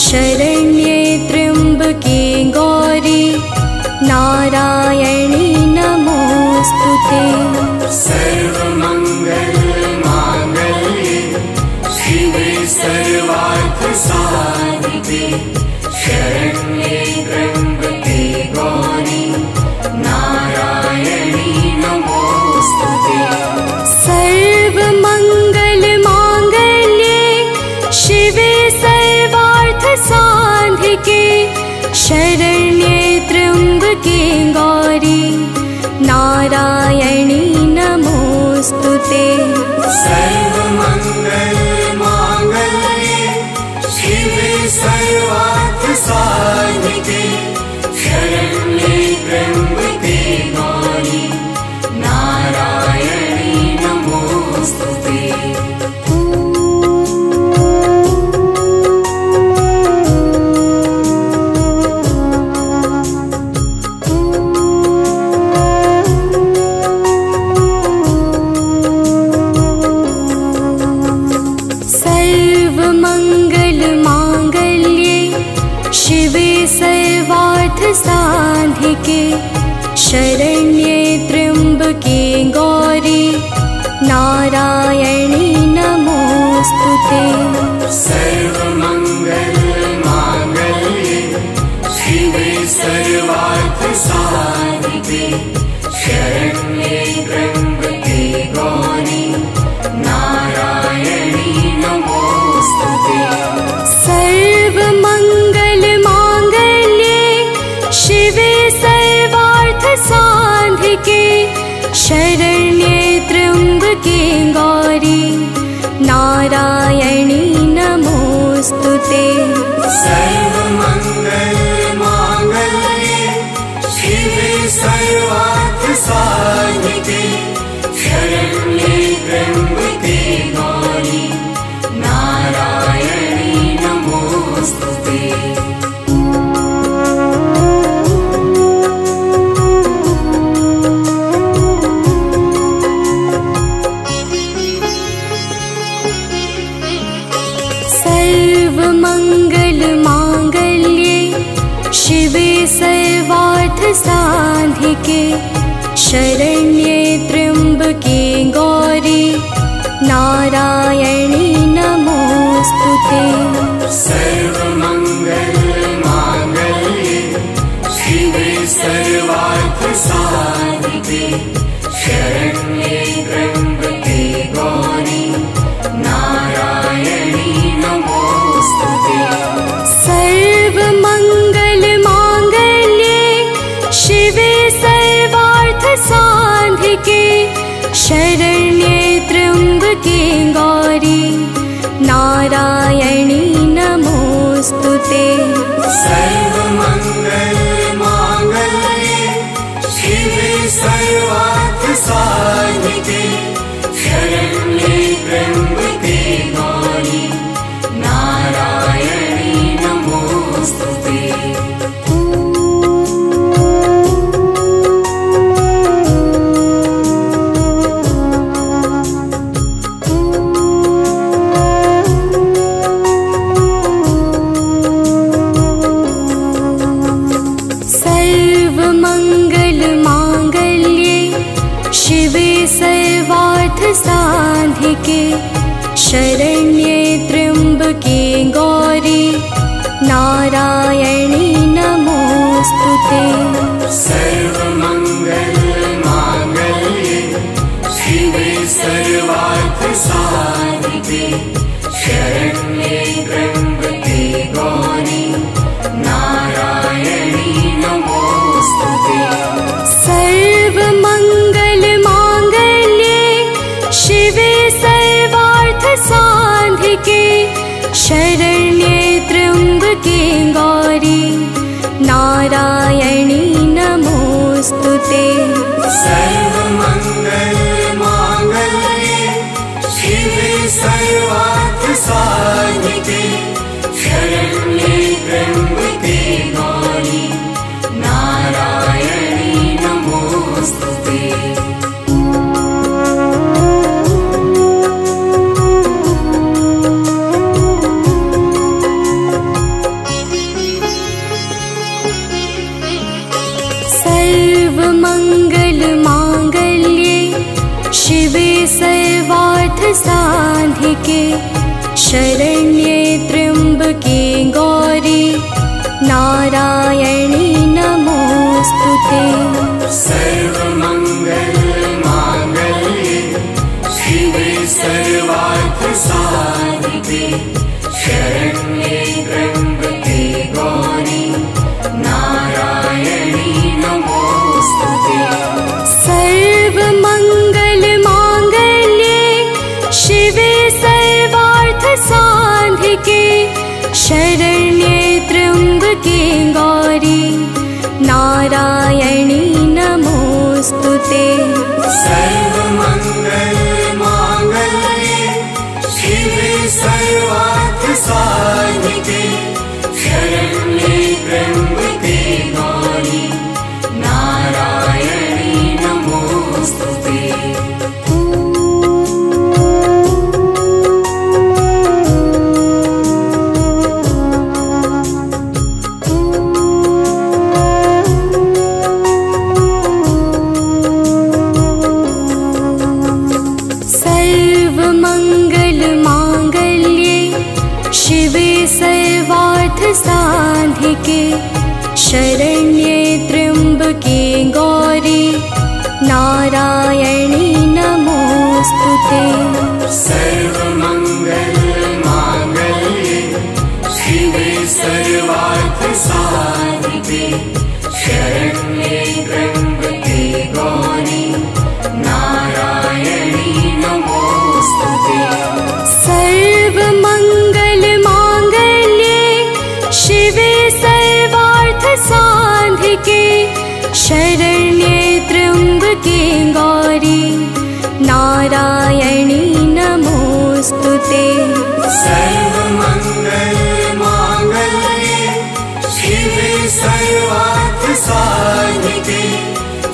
शरण्ये त्र्यम्बके गौरी नारायणी नमोस्तुते। सर्वमङ्गलमाङ्गल्ये शिवे सर्वार्थसाधिके शरण्ये त्र्यम्बके गौरी नारायणी नमोस्तुते। सर्वमङ्गलमाङ्गल्ये शिवे सर्वार्थसाधिके शरण्ये त्र्यम्बके गौरी नारायणी नमोस्तुते। सर्वमङ्गलमाङ्गल्ये शिवे सर्वार्थसाधिके शरण्ये त्र्यम्बके गौरी नारायणी नमोस्तुते। सर्वमङ्गलमाङ्गल्ये शिवे सर्वार्थसाधिके शरण्ये त्र्यम्बके गौरी नारायणी नमोस्तुते। सर्वमङ्गलमाङ्गल्ये शिवे सर्वार्थसाधिके शरण्ये त्र्यम्बके गौरी नारायणी नमोस्तुते। सर्वमङ्गलमाङ्गल्ये शिवे सर्वार्थसाधिके शरण्ये त्र्यम्बके गौरी नारायणी नमोस्तुते। सर्वमङ्गलमाङ्गल्ये शिवे सर्वार्थसाधिके शरण्ये त्र्यम्बके गौरी नारायणी नमोस्तुते। सर्वमङ्गलमाङ्गल्ये शिवे सर्वार्थसाधिके शरण्ये त्र्यम्बके गौरी नारायणी नमोस्तुते। सर्वमङ्गलमाङ्गल्ये शिवे सर्वार्थसाधिके शरण्ये त्र्यम्बके गौरी नारायणी नमोस्तुते। सर्वमङ्गलमाङ्गल्ये शिवे सर्वार्थसाधिके शरण्ये त्र्यम्बके गौरी नारायणी नमोस्तुते। सर्वमङ्गलमाङ्गल्ये शिवे सर्वार्थसाधिके शरण्ये त्र्यम्बके गौरी नारायणी नमोस्तुते। सर्वमङ्गलमाङ्गल्ये शिवे सर्वार्थसाधिके शरण्ये त्र्यम्बके गौरी नारायणी नमोस्तुते। सर्वमङ्गलमाङ्गल्ये शिवे सर्वार्थसाधिके शरण्ये त्र्यम्बके गौरी नारायणी नमोस्तुते। सर्वमङ्गलमाङ्गल्ये शिवे सर्वार्थसाधिके शरण्ये त्र्यम्बके गौरी नारायणी नमोस्तुते। सर्वमङ्गलमाङ्गल्ये शिवे सर्वार्थसाधिके शरण्ये त्र्यम्बके गौरी नारायणी नमोस्तुते। सर्वार्थ साधिके शरण्ये त्र्यम्बके गौरी नारायणी नमोस्तुते। सर्वमंगल मांगल्ये शिवे सर्वार्थ साधिके शरण्ये त्र्यम्बके गौरी नारायणी नमोस्तुते। सर्वमंगल मांगल्ये शिवे सर्वार्थ साधिके शरण्ये त्र्यम्बके गौरी नारायणी नमोस्तुते। सर्वमंगल मांगल्ये शिवे सर्वार्थ साधिके शरण्ये त्र्यम्बके गौरी नारायणी नमोस्तुते। सर्वमंगल मांगल्ये शिवे सर्वार्थ साधिके शरण्ये त्र्यम्बके गौरी नारायणी नमोस्तुते। सर्वमंगल मांगल्ये शिवे सर्वार्थ साधिके शरण्ये त्र्यम्बके गौरी नारायणी नमोस्तुते। सर्वमंगल मांगल्ये शिवे सर्वार्थ साधिके शरण्ये त्र्यम्बके गौरी नारायणी नमोस्तुते। सर्वमंगल मांगल्ये शिवे सर्वार्थ साधिके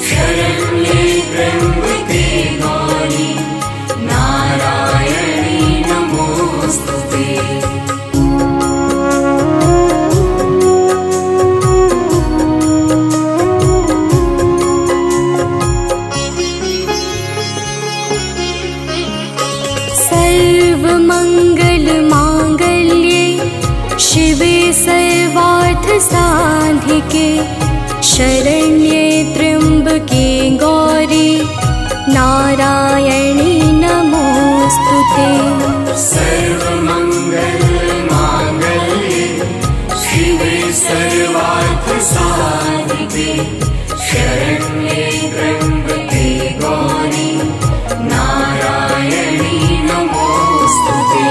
शरण्ये त्र्यम्बके गौरी नारायणी नमोस्तुते। सर्वमंगल मांगल्ये शिवे सर्वार्थ साधिके शरण्ये त्र्यम्बके गौरी नारायणी नमोस्तुते। सर्वमंगल मांगल्ये शिवे सर्वार्थ साधिके शरण्ये त्र्यम्बके गौरी नारायणी नमोस्तुते।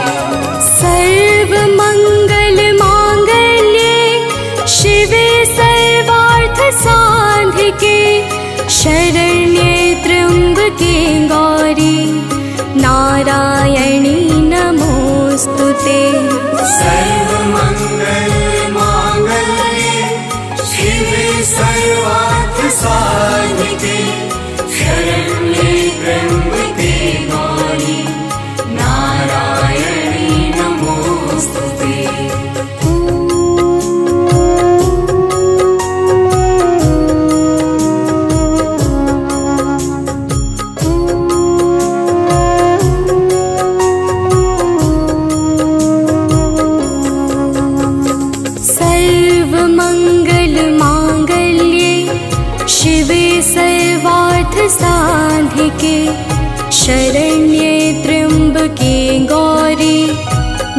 सर्वमंगल मांगल्ये शिवे सर्वार्थ साधिके शरण्ये त्र्यम्बके गौरी नारायणी नमोस्तुते। सर्वमंगल मांगल्ये शिवे सर्वार्थ साधिके शरण्ये त्र्यम्बके गौरी नारायणी नमोस्तुते। सर्वमंगल मांगल्ये शिवे सर्वार्थ साधिके शरण्ये त्र्यम्बके गौरी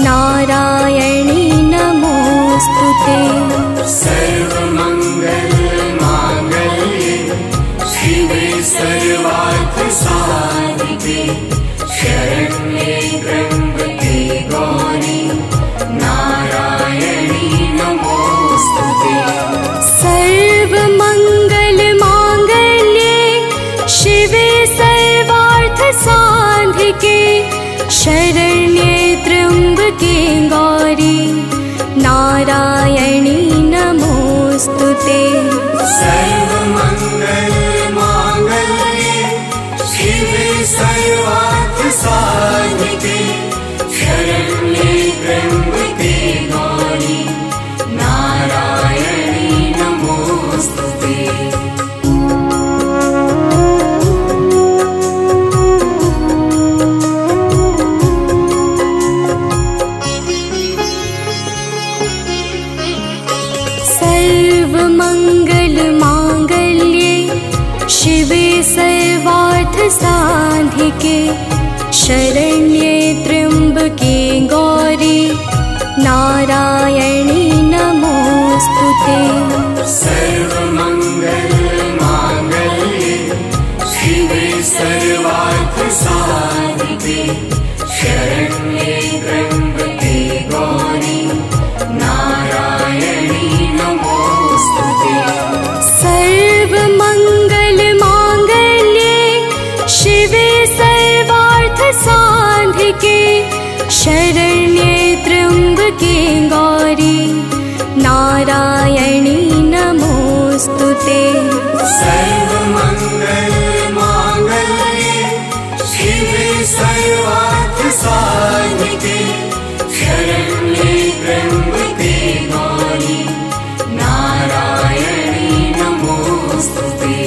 नारायणी नमोस्तुते। सर्वमंगल मांगल्ये शिवे सर्वार्थ साधिके शरण्ये त्र्यम्बके गौरी नारायणी नमोस्तुते। सर्वमंगल मांगल्ये शिवे सर्वार्थ साधिके शरण्ये त्र्यम्बके गौरी नारायणी नमोस्तुते। सर्वमंगल मांगल्ये शिवे सर्वार्थ साधिके शरण्ये त्र्यम्बके गौरी नारायणी नमोस्तुते। शरण्ये त्र्यम्बके गौरी नारायणी नमोस्तुते। सर्वमङ्गलमाङ्गल्ये शिवे सर्वार्थसाधिके शरण्ये त्र्यम्बके गौरी नारायणी नमोस्तुते। सर्वमङ्गलमाङ्गल्ये शिवे सर्वार्थसाधिके शरण्ये त्र्यम्बके गौरी नारायणी नमोस्तुते। सर्वमङ्गलमाङ्गल्ये शिवे सर्वार्थसाधिके शरण्ये त्र्यम्बके गौरी नारायणी नमोस्तुते।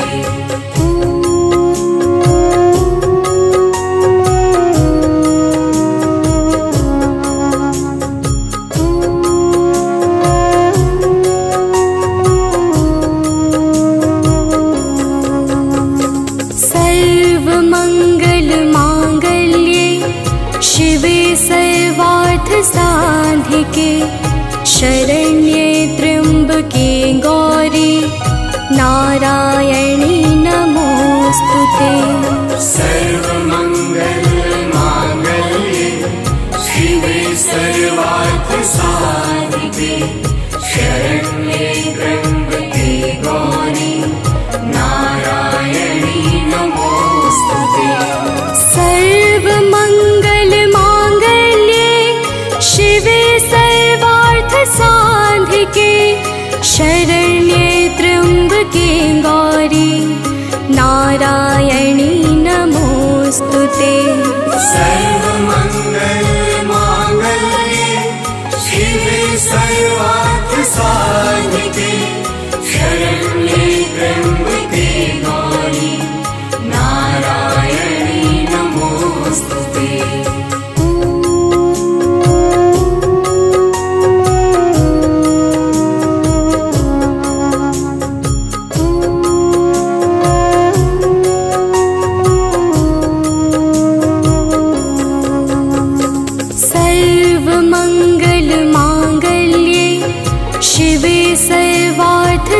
साधिके शरण्ये त्र्यम्बके गौरी नारायणी नमोस्तुते। सर्वमङ्गलमाङ्गल्ये शिवे सर्वार्थसाधिके शरण्ये त्र्यम्बके गौरी नारायणी नमोस्तुते। सर्वमङ्गलमाङ्गल्ये शिवे सर्वार्थसाधिके शरण्ये त्र्यम्बके गौरी नारायणी नमोस्तुते। सर्वमङ्गलमाङ्गल्ये शिवे सर्वार्थसाधिके शरण्ये त्र्यम्बके गौरी नारायणी नमोस्तुते।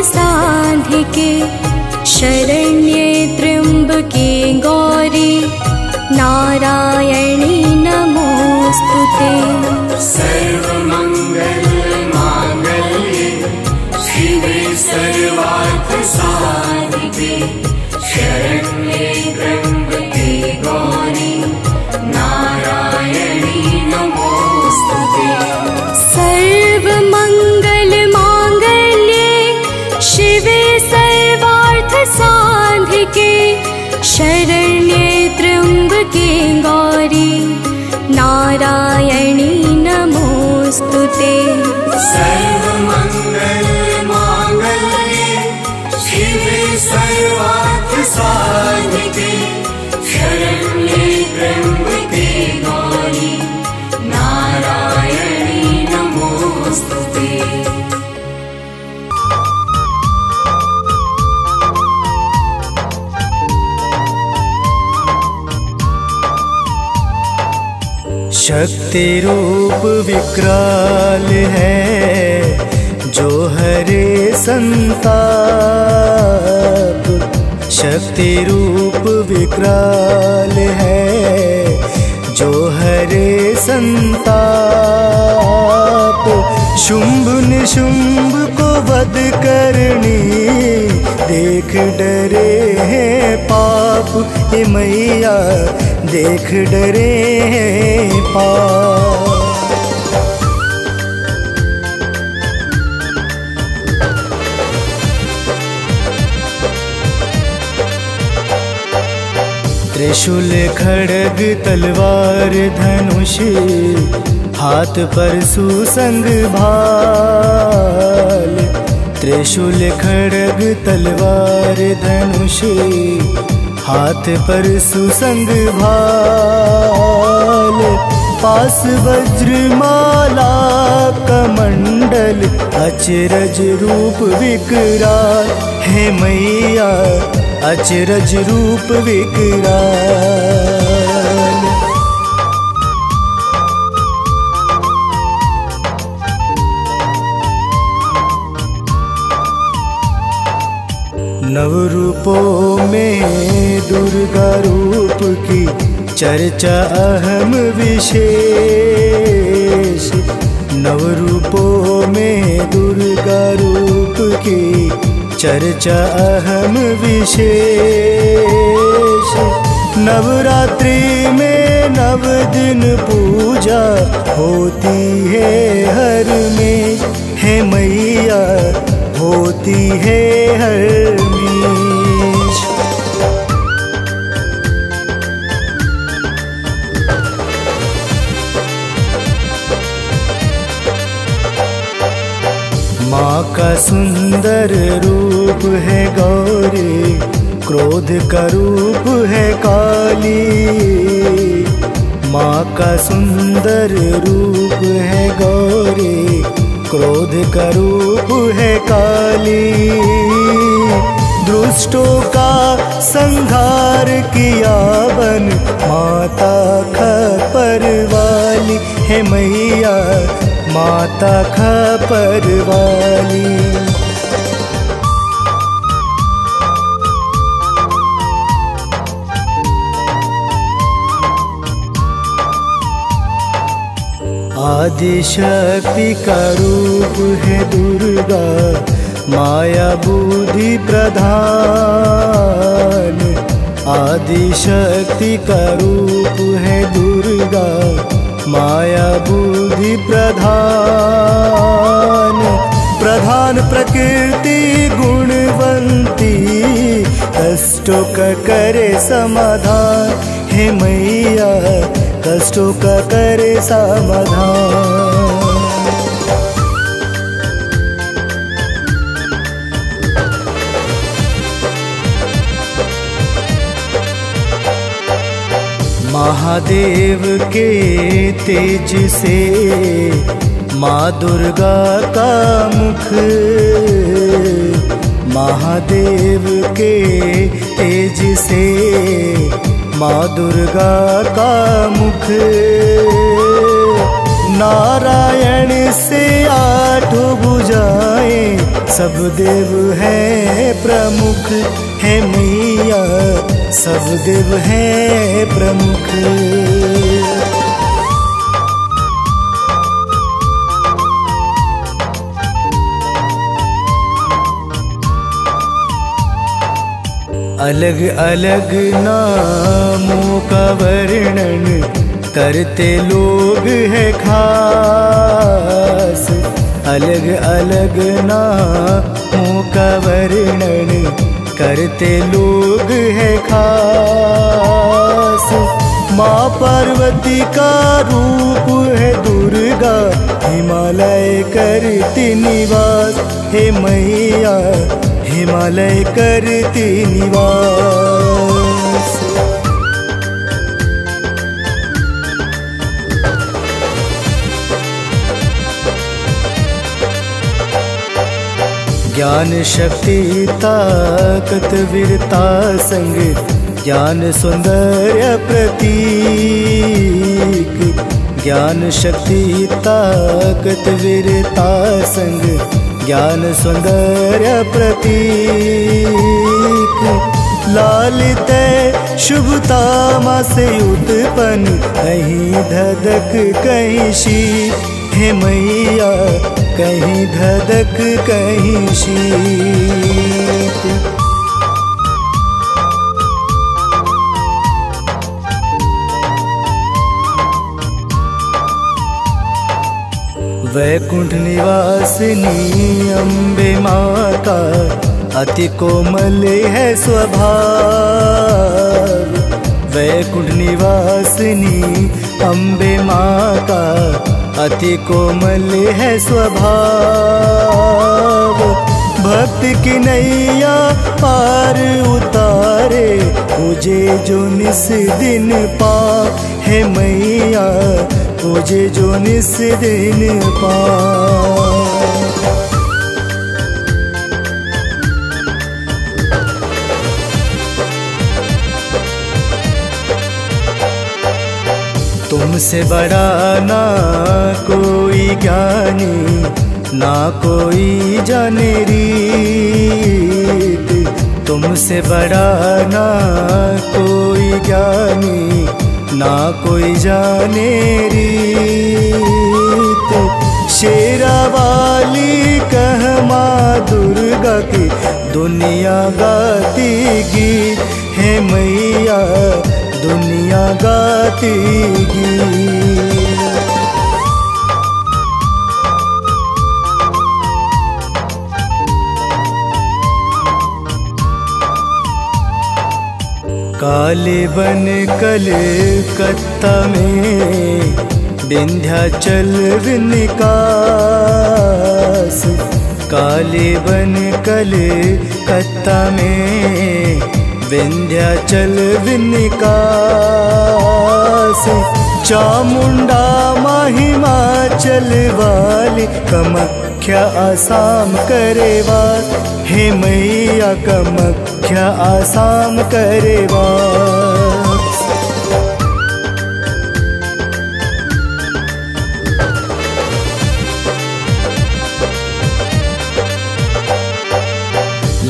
साधिके शरण्ये त्र्यम्बके गौरी नारायणी नमोस्तुते। सर्वमङ्गलमाङ्गल्ये शिवे सर्वार्थसाधिके शरण्ये त्र्यम्बके गौरी नारायणी नमोस्तुते। सर्वमङ्गलमाङ्गल्ये शिवे सर्वार्थसाधिके शरण्ये त्र्यम्बके गौरी नारायणी नमोस्तुते। सर्वमङ्गलमाङ्गल्ये शिवे सर्वार्थसाधिके शरण्ये त्र्यम्बके गौरी नारायणी नमोस्तुते। शक्ति रूप विकराल है जो हरे संताप। शक्ति रूप विकराल है जो हरे संताप। शुंभ निशुंभ को वध करनी देख डरे हैं पाप। हे मैया देख डरे हैं पाप। त्रिशूल खड्ग तलवार धनुष हाथ पर सुसंग भाल। त्रिशूल खड्ग तलवार धनुष हाथ पर सुसंग भाल। पास वज्रमाला कमंडल अचरज रूप विकराल। हे मैया अचरज रूप विकराल। चर्चा अहम विशेष। नवरूपों में दुर्गा रूप की चर्चा अहम विशेष। नवरात्रि में 9 दिन पूजा होती है हर में, है मैया होती है हर में। माँ का सुंदर रूप है गौरी, क्रोध का रूप है काली। माँ का सुंदर रूप है गौरी, क्रोध का रूप है काली। दुष्टों का संहार किया बन माता खपर वाली, है मैया माता खपर वाली। आदिशक्ति का रूप है दुर्गा, माया बुद्धि प्रधान। आदिशक्ति का रूप है दुर्गा, माया बुद्धि प्रधान। प्रधान प्रकृति गुणवंती, कष्टों का करे समाधान, हे मैया कष्टों का करे समाधान। महादेव के तेज से माँ दुर्गा का मुख, महादेव के तेज से माँ दुर्गा का मुख। नारायण से 8 भुजाएं, सब देव हैं प्रमुख, है मैया सब देव हैं प्रमुख। अलग अलग नामों का वर्णन करते लोग हैं खास। अलग अलग नामों का वर्णन करते लोग हैं खास। माँ पार्वती का रूप है दुर्गा, हिमालय करती निवास, हे मैया हिमालय करती निवास। ज्ञान शक्ति ताकत वीरता संग, ज्ञान सौंदर्य प्रतीक। ज्ञान शक्ति ताकत वीरता संग, ज्ञान सौंदर्य प्रतीक। लालित शुभता माँ से उत्पन्न, कहीं धधक कहीं शीत, हे मैया कहीं धधक कहीं शीत। वैकुंठ निवासिनी अम्बे माता, अति कोमल है स्वभाव। वैकुंठ निवासिनी अम्बे माता, अति कोमल है स्वभाव। भक्त की नैया पार उतारे, मुझे जो निस दिन पा, है मैया मुझे जो निस दिन पा। तुमसे बड़ा ना कोई ज्ञानी, ना कोई जाने रीत। तुमसे बड़ा ना कोई ज्ञानी, ना कोई जाने रीत। शेरा वाली कह माँ दुर्गा की दुनिया गाती गीत है मैया, दुनिया गाती गीत। काले बन कलकत्ता में विंध्याचल विनिकास। काले बन कलकत्ता में विंध्याचल विनिकास। चामुंडा महिमाचल वाली कामाख्या आसाम करेवास हे मैया, कामाख्या आसाम करेवास।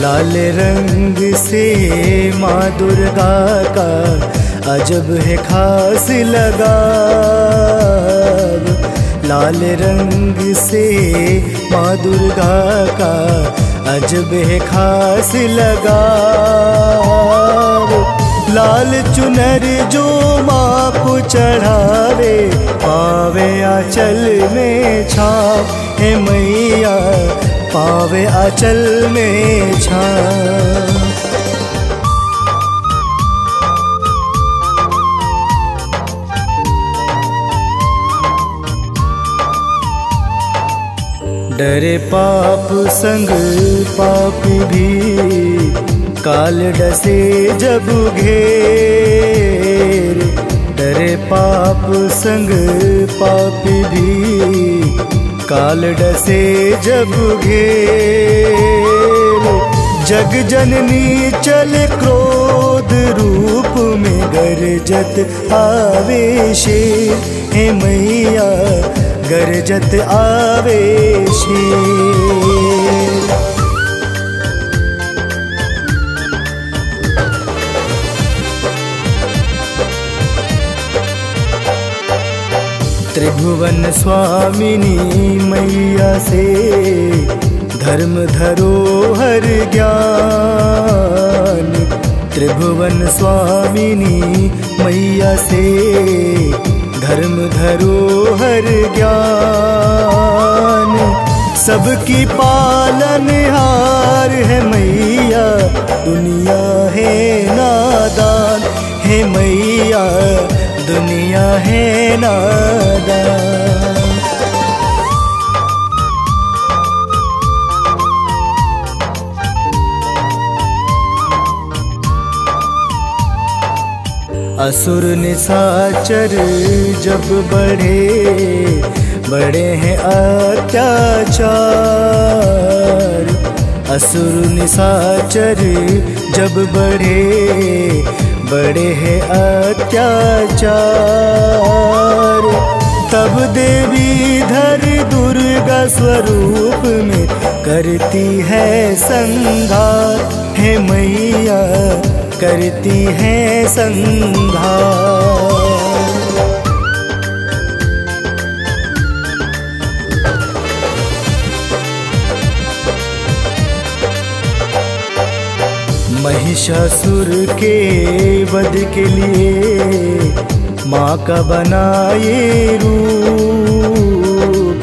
लाल रंग से माँ दुर्गा का अजब है खास लगाव। लाल रंग से माँ दुर्गा का अजब है खास लगाव। लाल चुनर जो माँ को चढ़ावे पावे आंचल में छाव है मैया, पावे आंचल में छाव। डरे पाप संग पापी भी काल डसे जब घेर। डरे पाप संग पापी भी काल डसे जब घेर। जग जननी चले क्रोध रूप में गरजत आवे शेर हे मैया, गरजत आवे शेर। त्रिभुवन स्वामिनी मैया से धर्म धरोहर ज्ञान। त्रिभुवन स्वामिनी मैया से धर्म धरोहर ज्ञान। सबकी पालनहार है मैया, दुनिया है नादान है मैया, दुनिया है नादान। असुर निशाचर जब बढ़े बड़े हैं अत्याचार। असुर निशाचर जब बढ़े बड़े हैं अत्याचार। तब देवी धर दुर्गा स्वरूप में करती है संहार है मैया, करती है संहार। महिषासुर के वध के लिए माँ का बनाए रूप।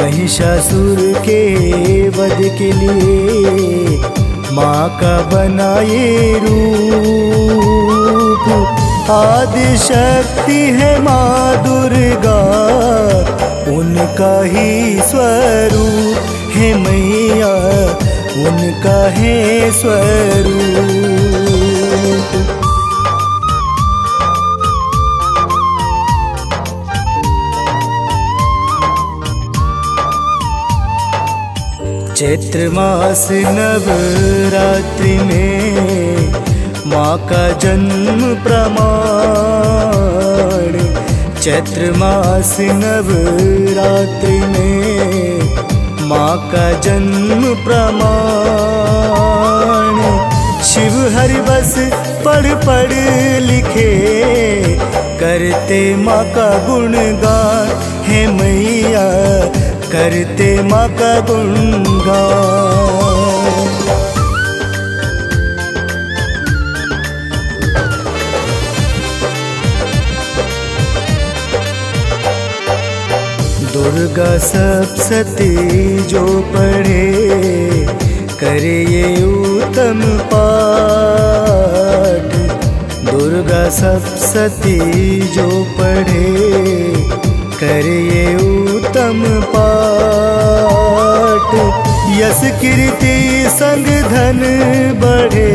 महिषासुर के वध के लिए माँ का बनाए रूप। आदि शक्ति है माँ दुर्गा, उनका ही स्वरूप है मैया, उनका है स्वरूप। चैत्र मास नवरात्रि में माँ का जन्म प्रमाण। चैत्र मास नवरात्रि में माँ का जन्म प्रमाण। शिव हरि बस पढ़ पढ़ लिखे करते माँ का गुणगान, है मैया करते माँ का गुणगान। दुर्गा सप्तशती जो पढ़े करे ये उत्तम पाठ, दुर्गा सप्तशती जो पढ़े करे ये उत्तम पाठ। यश कीर्ति संग धन बढ़े,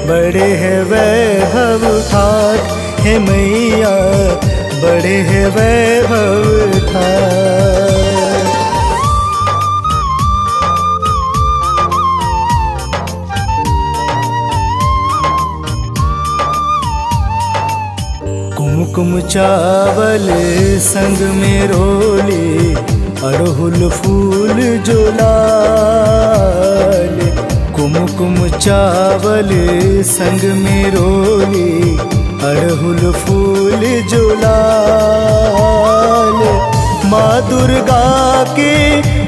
बड़े है वैभव ठाट, है मैया बड़े है वैभव ठाट। कुमकुम चावल संग में रोले, अड़हुल फूल जो लाल, कुमकुम चावल संग में रोले, अड़हुल फूल जो लाल। माँ दुर्गा के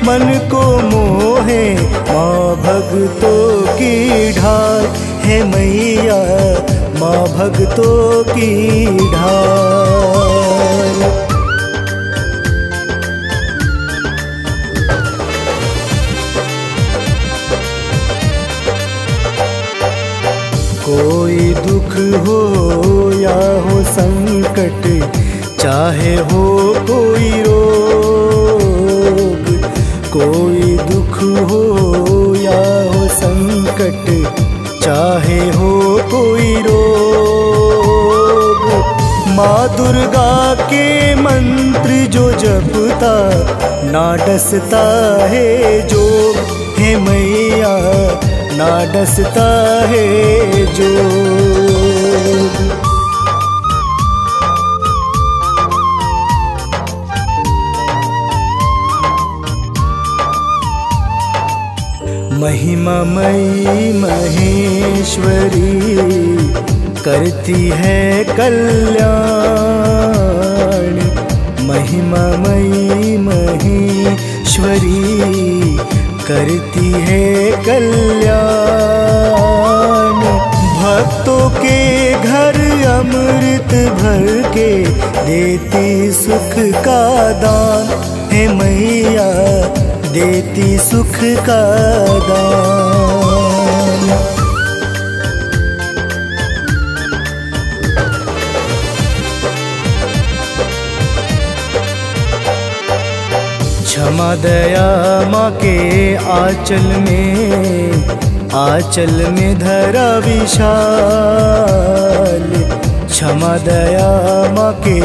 मन को मोहे, माँ भक्तों की ढाल, है मैया माँ भक्तों की ढाल। कोई दुख हो या हो संकट, चाहे हो कोई रोग, कोई दुख हो या हो संकट, चाहे हो कोई रोग। माँ दुर्गा के मंत्र जो जपता, ना डसता है जोग, है मैया ना डसता है जोग। महिमामयी महेश्वरी करती है कल्याण, महिमामयी महेश्वरी करती है कल्याण। भक्तों के घर अमृत भर के देती सुख का दान, है मैया देती सुख का दान। क्षमा दया माँ के आंचल में धरा विशाल, क्षमा दया माँ के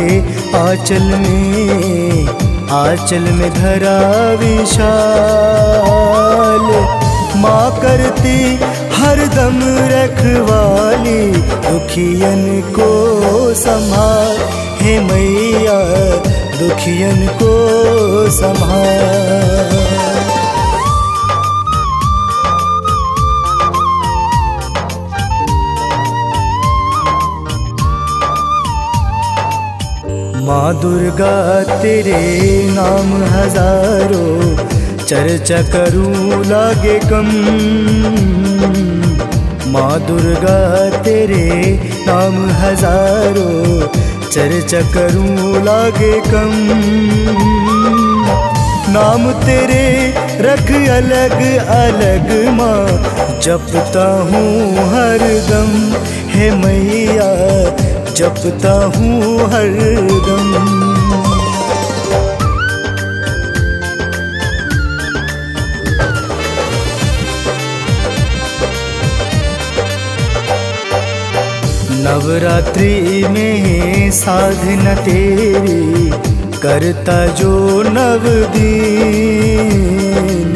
आंचल में धरा विशाल। माँ करती हरदम रखवाली, दुखियन को संभाल, हे मैया दुखियन को संभाल। माँ दुर्गा तेरे नाम हजारों, चर्चा करूं लागे कम। माँ दुर्गा तेरे नाम हजारों, चर्चा करूं लागे कम। नाम तेरे रख अलग अलग माँ, जपता हूँ हरदम, हे मैया जपता हूँ हरदम। नवरात्रि में साधना तेरी करता जो नव दिन,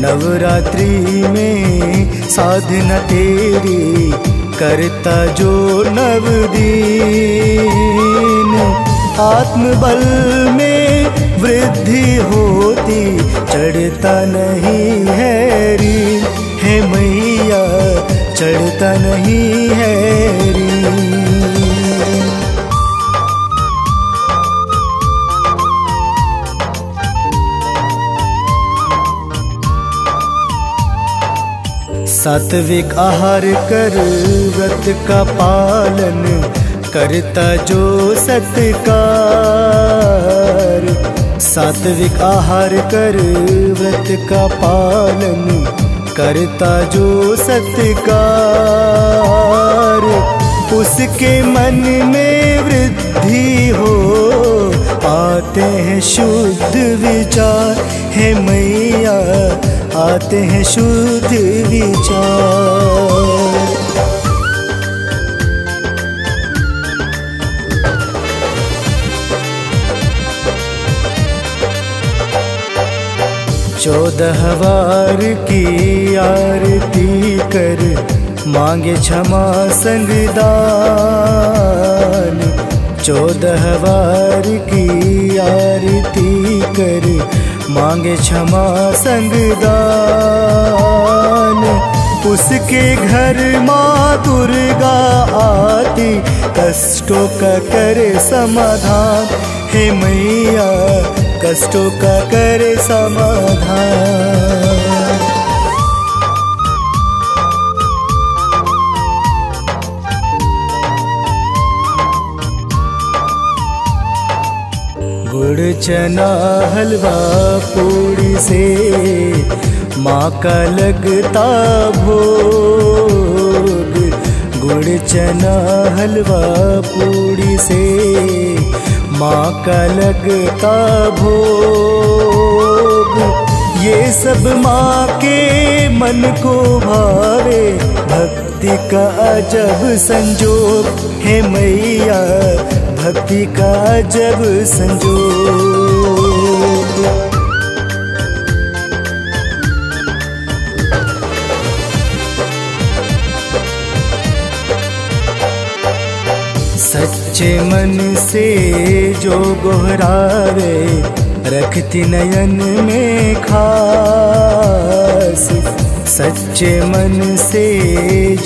नवरात्रि में साधना तेरी करता जो नव दिन। आत्मबल में वृद्धि होती, चढ़ता नहीं है रीन, हे मैया चढ़ता नहीं है री। सात्विक आहार कर व्रत का पालन, करता जो सत्कार। सात्विक आहार कर व्रत का पालन, करता जो सत्कार। उसके मन में वृद्धि हो, आते हैं शुद्ध विचार। हे मैया आते हैं शुद्ध विचार। चौदह वार की आरती कर, मांगे क्षमा संगदान। 14 वार की आरती कर, मांगे क्षमा संगदान। उसके घर माँ दुर्गा आती, कष्टों का करे समाधान। हे मैया कष्टों का करे समाधान। गुड़ चना हलवा पूड़ी से माँ का लगता भोग। गुड़ चना हलवा पूड़ी से माँ का लगता भोग। ये सब माँ के मन को भावे, भक्ति का अजब संजोग। हे मैया भक्ति का अजब संजोग। सच्चे मन से जो गोहरावे, रखती नयन में खास। सच्चे मन से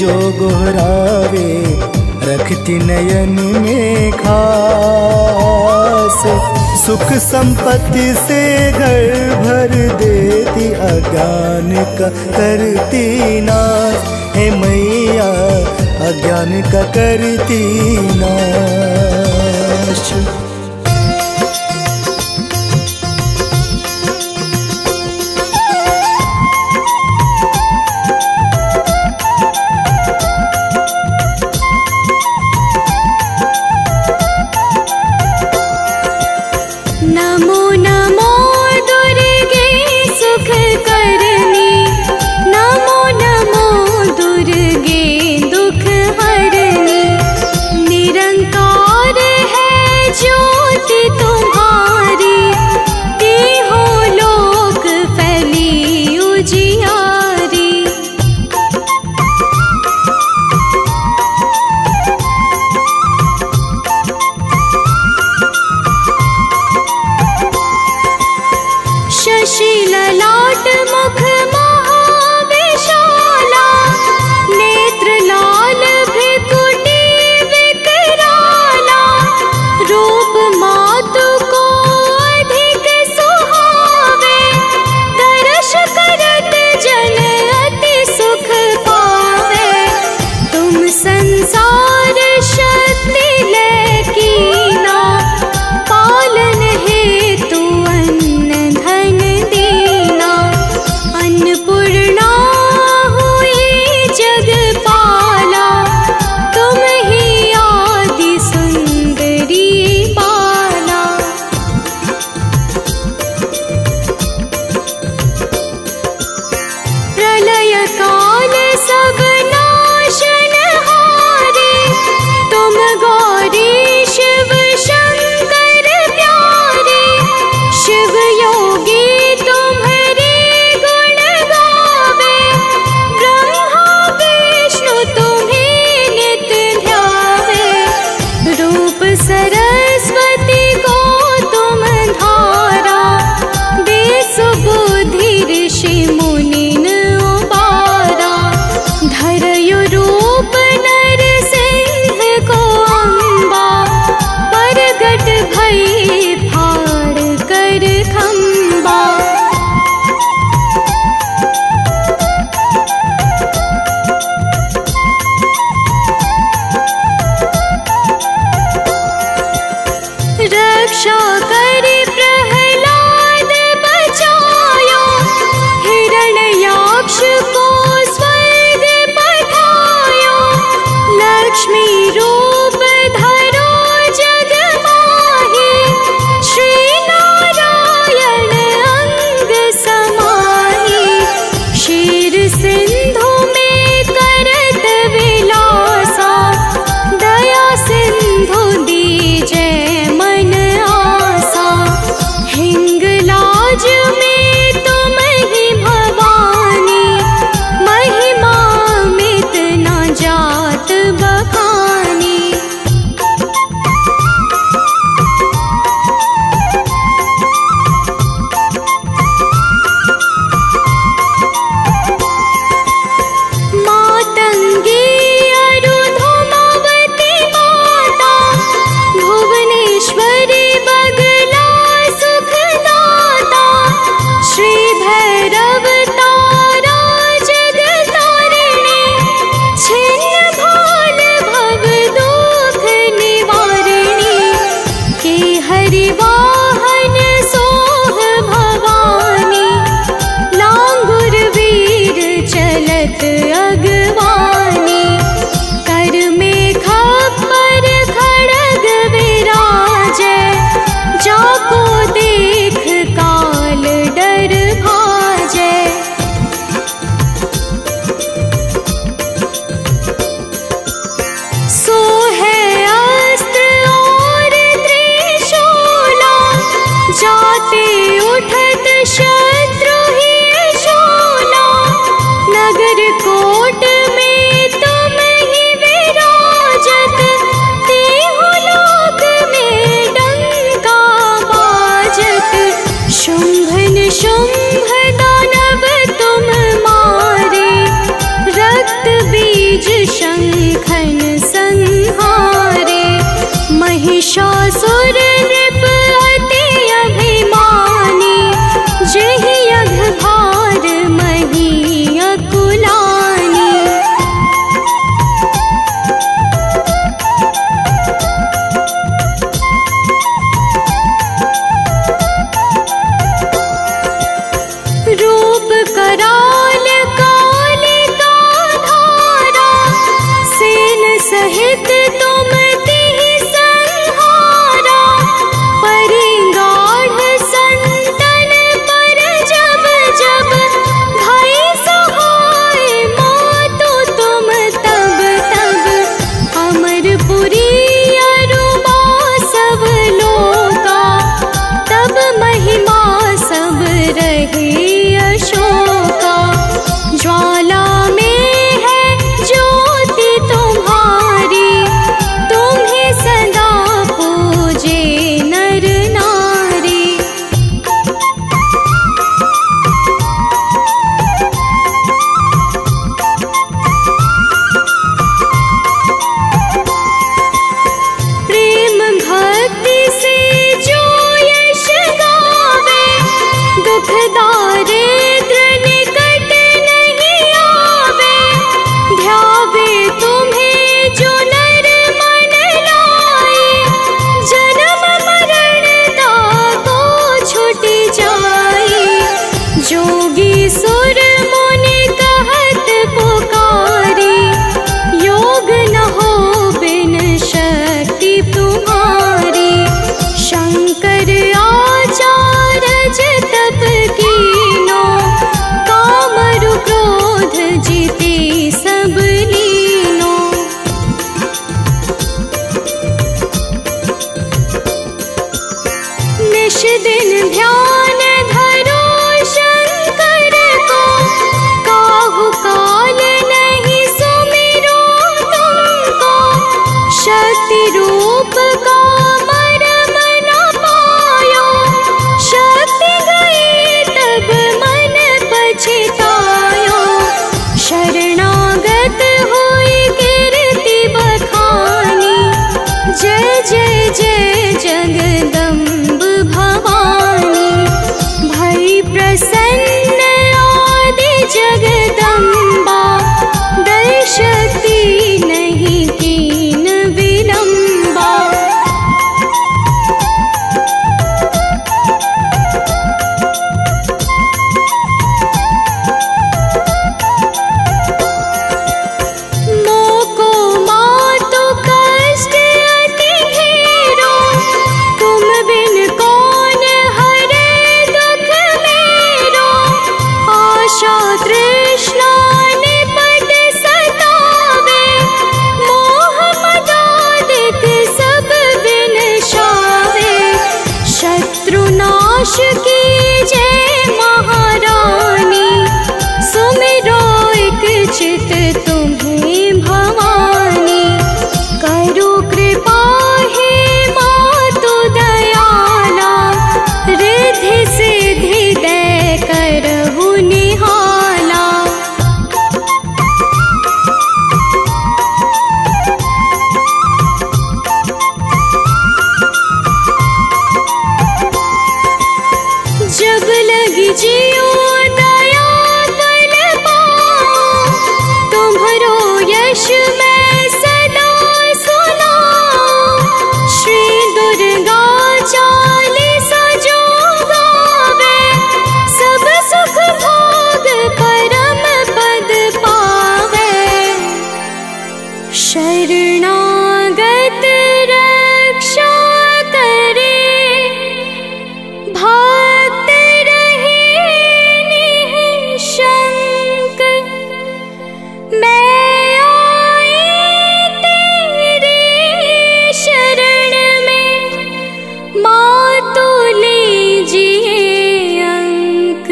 जो गोहरावे, रखती नयन में खास। सुख संपत्ति से घर भर देती, अज्ञान का करती नाश। हे मैया अज्ञान का करती नाश। नमो नमो दुर्गे सुख करनी, नमो नमो दुर्गे दुख हरनी। निरंकार है ज्योति तुम्हारी, तीहों लोक फैली उजियारी। शशि ललाट मुख महाविशाला, नेत्र लाल भृकुटी विकराला। रूप मातु रक्षा करी प्रहलाद बचायो, हिरण्याक्ष को स्वर्ग पठायो, लक्ष्मी रूप धरो जग माही, श्री नारायण अंग समाही, क्षीर सिंधु में करत विलासा, दया सिंधु दीजे मन आसा, हिंगलाज में तुम ही भवानी, महिमा मित न जात बखानी। मातंगी अरुधमावती माता, भुवनेश्वरी बगला सुखदाता, श्री भैरव तारा जगतारिणी, छिन्न भाल भव दुख निवारिणी, के हरि वाहन सोह भवानी, लांगुर वीर चलत अगवानी, कर में खप्पर खड़ग विराजै, जाको देख काल डर भाजै। सो है अस्त्र और त्रिशूला, जाते उठत शत्रु ही शूला, नगर कोट में तुम ही विराजत, तीहु लोक में डंका बाजत, शुंभन शुंभ दानव तुम मारे, रक्त बीज शंखन संहारे, महिषासुर नृप अति अभिमानी, जेहि अघ भार मही अकुलानी। रूप कराल कालिका धारा, सेन सहित तुम तिहि संहारा, परिगाढ़ संतन पर जब जब, भई सहाय मातु तुम तब तब, अमरपुरी अरुमा सब लोका, तब महिमा सब रहे अशोका, ज्वाला में है ज्योति तुम्हारी, तुम्हें सदा पूजे नर नारी। प्रेम भक्ति से जो यश गावे, दुख दारिद्र निकट नहीं आवे, ध्यावे तुम्हें जो नर मन लाए, जन्म मरण ताको छूट जाए, जोगी सुर मुनि कहत पुकारी, योग न हो बिन शक्ति तुम्हारी, शंकर आचार्य तप कीनो, कामरु क्रोध जीते सब लीनो। निश दिन ध्यान धरो शंकर को, काहू काल नहीं सुमिरो तुमको, शक्ति रूप का मरम न पायो, शक्ति गई तब मन पछतायो, शरणागत हुई कीर्ति बखानी, जय जय जय जगदम्ब भवानी। कैलाश की जय महारानी, सुमिरो एक चित तुम्हें भवानी। करो कृपा हे मातु दयाला, रिद्धि सिद्धि दे करहु निहाला। जब लगी जियो दया बल पाओ, तुम्हरो यश मैं सदा सुनाऊं। श्री दुर्गा चालीसा जो गावे, सब सुख भोग परम पद पावे। शरणागत रक्षा करे, भक्त रहे निःशंक। मैं आई तेरे शरण में, मातु लीजिए अंक।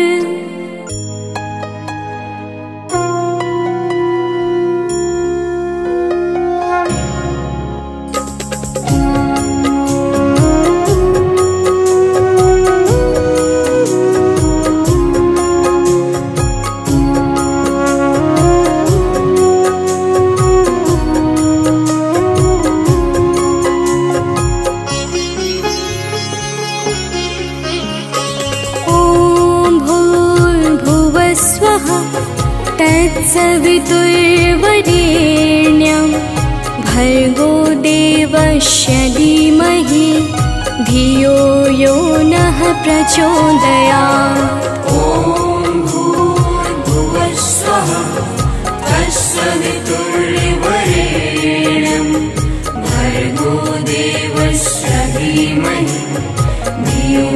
तत्सवितुर्वरेण्यं भर्गो देवस्य धीमहि, धियो यो नः प्रचोदयात्। ॐ भूर्भुवस्सुवः तत्सवितुर्वरेण्यं भर्गो देवस्य धीमहि, धियो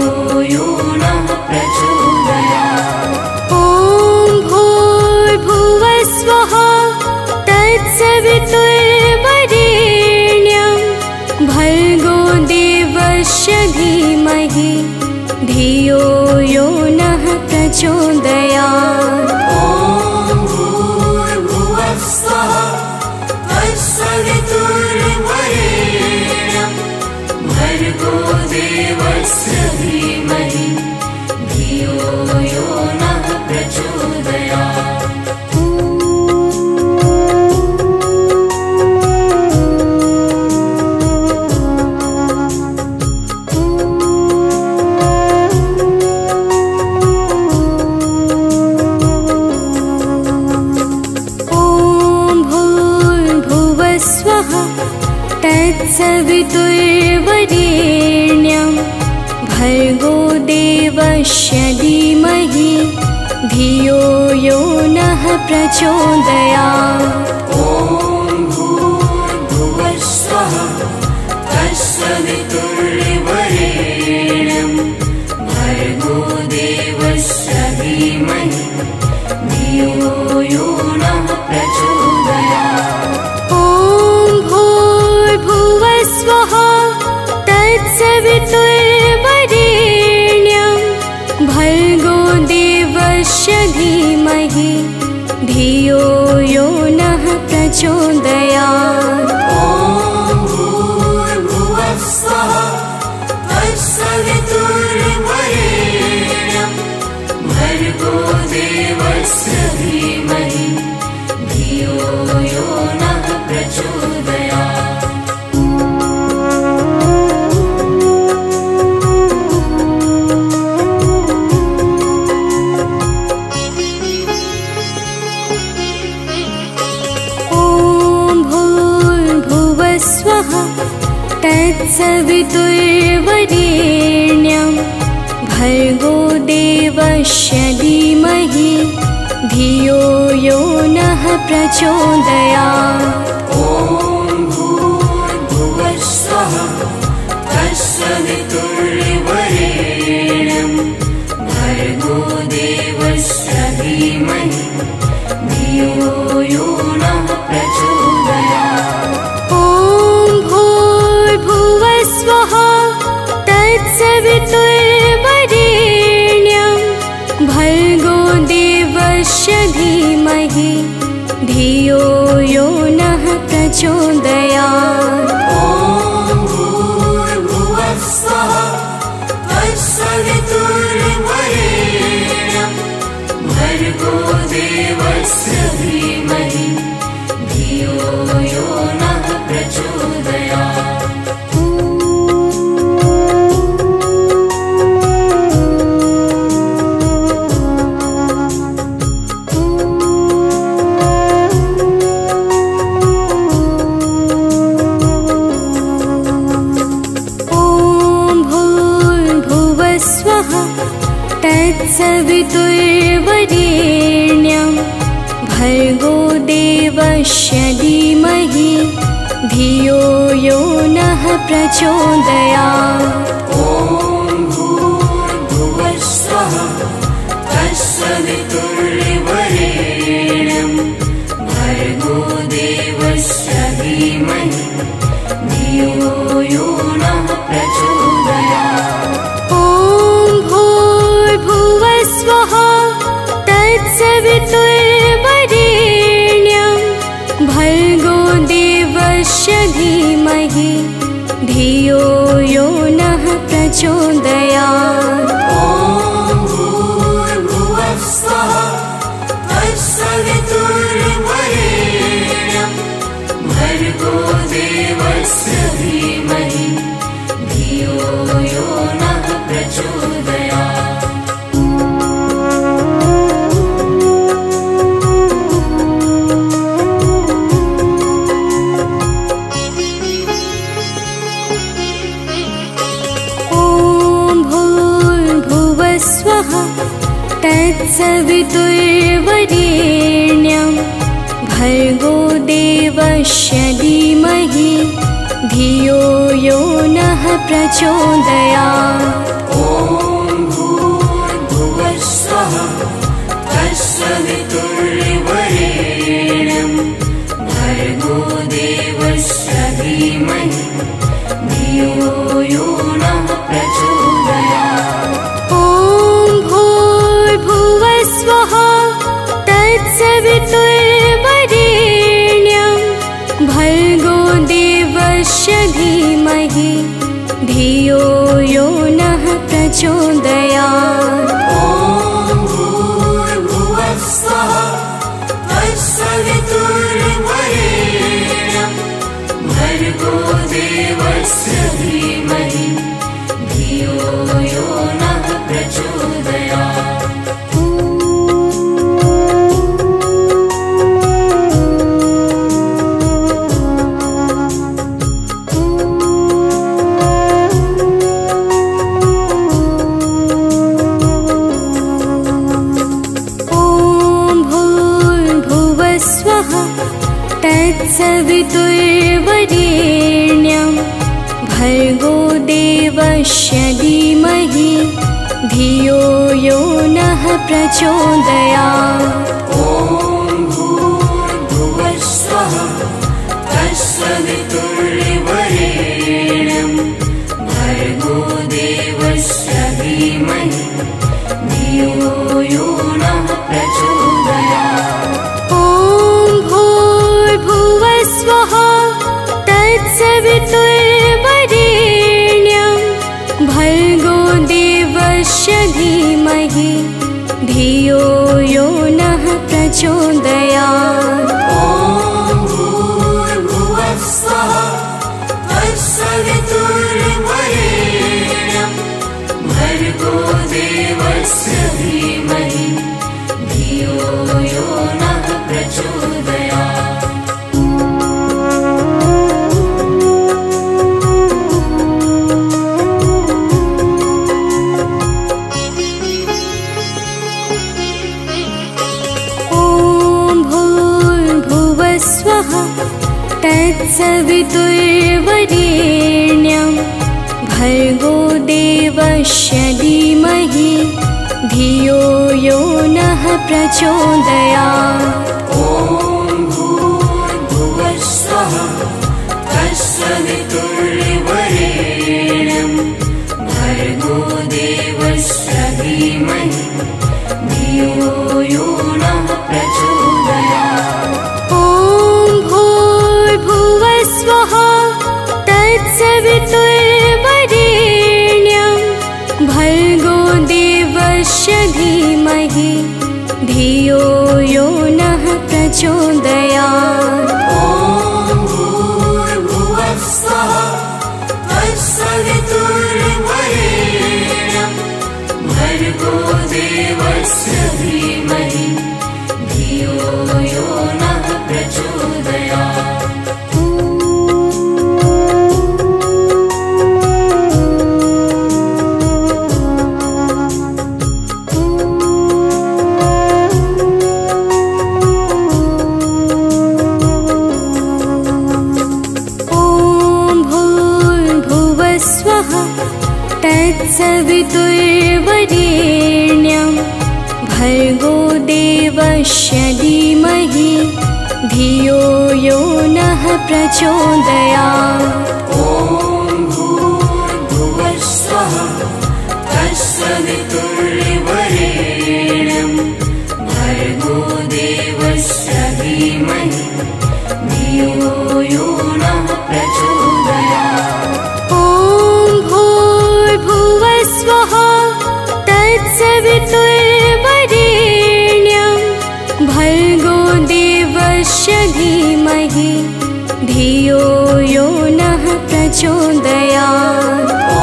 यो नः प्रचोदयात्। भूर्भुवस्वः तत्सवितुर्वरेण्यं भर्गो देवस्य धीमहि, धियो यो नः प्रचोदयात्। ॐ भूर्भुवस्सुवः तत्सवितुर्वरेण्यं भर्गो देवस्य धीमहि, धियो यो नः प्रचोदयात्। तत्सवितुर्वरेण्यं भर्गो देवस्य धीमहि, धियो यो नः प्रचोदयात्। ॐ भूर्भुवस्सुवः तत्सवितुर्वरेण्यं भर्गो देवस्य धीमहि, धियो यो नः प्रचोदयात्। ॐ भूर्भुवस्वः तत्सवितुर्वरेण्यं भर्गो देवस्य धीमहि, धियो यो नः प्रचोदयात्। ॐ भूर्भुवस्सुवः तत्सवितुर्वरेण्यं भर्गो देवस्य धीमहि, धियो यो नः प्रचोदयात्। तत्सवितुर्वरेण्यं भर्गो देवस्य धीमहि, धियो यो नः प्रचोदयात्। ॐ भूर्भुवस्सुवः तत्सवितुर्वरेण्यं भर्गो देवस्य धीमहि, धियो यो नः प्रचोदयात्। ॐ भूर्भुवस्वः तत्सवितुर्वरेण्यं देवस्य धीमहि धियो यो नः प्रचोदयात्। ॐ भूर्भुवः स्वः तत्सवितुर्वरेण्यं भर्गो देवस्य धीमहि धियो यो नः प्रचोदयात्। तत्सवितुर्वरेण्यं भर्गो देवस्य धीमहि धियो यो नः प्रचोदयात्। ॐ भूर्भुवः स्वः तत्सवितुर्वरेण्यं भर्गो देवस्य धीमहि धियो यो नः प्रचोदयात्। स्वः तत्सवितुर्वरेण्यं भर्गो देवस्य धीमहि धियो यो नः प्रचोदयात्। ॐ भूर्भुवः स्वः तत्सवितुर्वरेण्यं भर्गो देवस्य धीमहि धियो यो नः प्रचोदयात्। तत्सवितुर्वरेण्यं भर्गो देवस्य धीमहि धियो यो नः प्रचोदयात्। ॐ भूर्भुवः स्वः तत्सवितुर्वरेण्यं भर्गो देवस्य धीमहि धियो यो नः प्रचोदयात्। स्वः तत्सवितुर्वरेण्यं भर्गो देवस्य धीमहि धियो यो नः प्रचोदयात्। ॐ भूर्भुवः स्वः तत्सवितुर्वरेण्यं भर्गो देवस्य धीमहि धियो यो नः प्रचोदयात्। तत्सवितुर्वरेण्यं भर्गो देवस्य धीमहि धियो यो नः प्रचोदयात्। ॐ भूर्भुवः स्वः तत्सवितुर्वरेण्यं भर्गो देवस्य धीमहि धियो यो नः प्रचोदयात्। स्वः तत्सवितुर्वरेण्यं भर्गो देवस्य धीमहि धियो यो नः प्रचोदयात्। ॐ भूर्भुवः स्वः तत्सवितुर्वरेण्यं भर्गो देवस्य धीमहि धियो यो नः प्रचोदयात्। तत्सवितुर्वरेण्यं भर्गो देवस्य धीमहि धियो यो नः प्रचोदयात्। ॐ भूर्भुवः स्वः तत्सवितुर्वरेण्यं भर्गो देवस्य धीमहि धियो यो नः धियो यो नः प्रचोदयात्। ॐ भूर्भुवः स्वः तत्सवितुर्वरेण्यं भर्गो देवस्य धीमहि धियो यो नः प्रचोदयात्। तत्सवितुर्वरेण्यं भर्गो देवस्य धीमहि धियो यो नः प्रचोदयात्। ॐ भूर्भुवः स्वः तत्सवितुर्वरेण्यं भर्गो देवस्य धीमहि धियो यो नः प्रचोदयात्। स्वः तत्सवितुर्वरेण्यं भर्गो देवस्य धीमहि धियो यो नः प्रचोदयात्। ॐ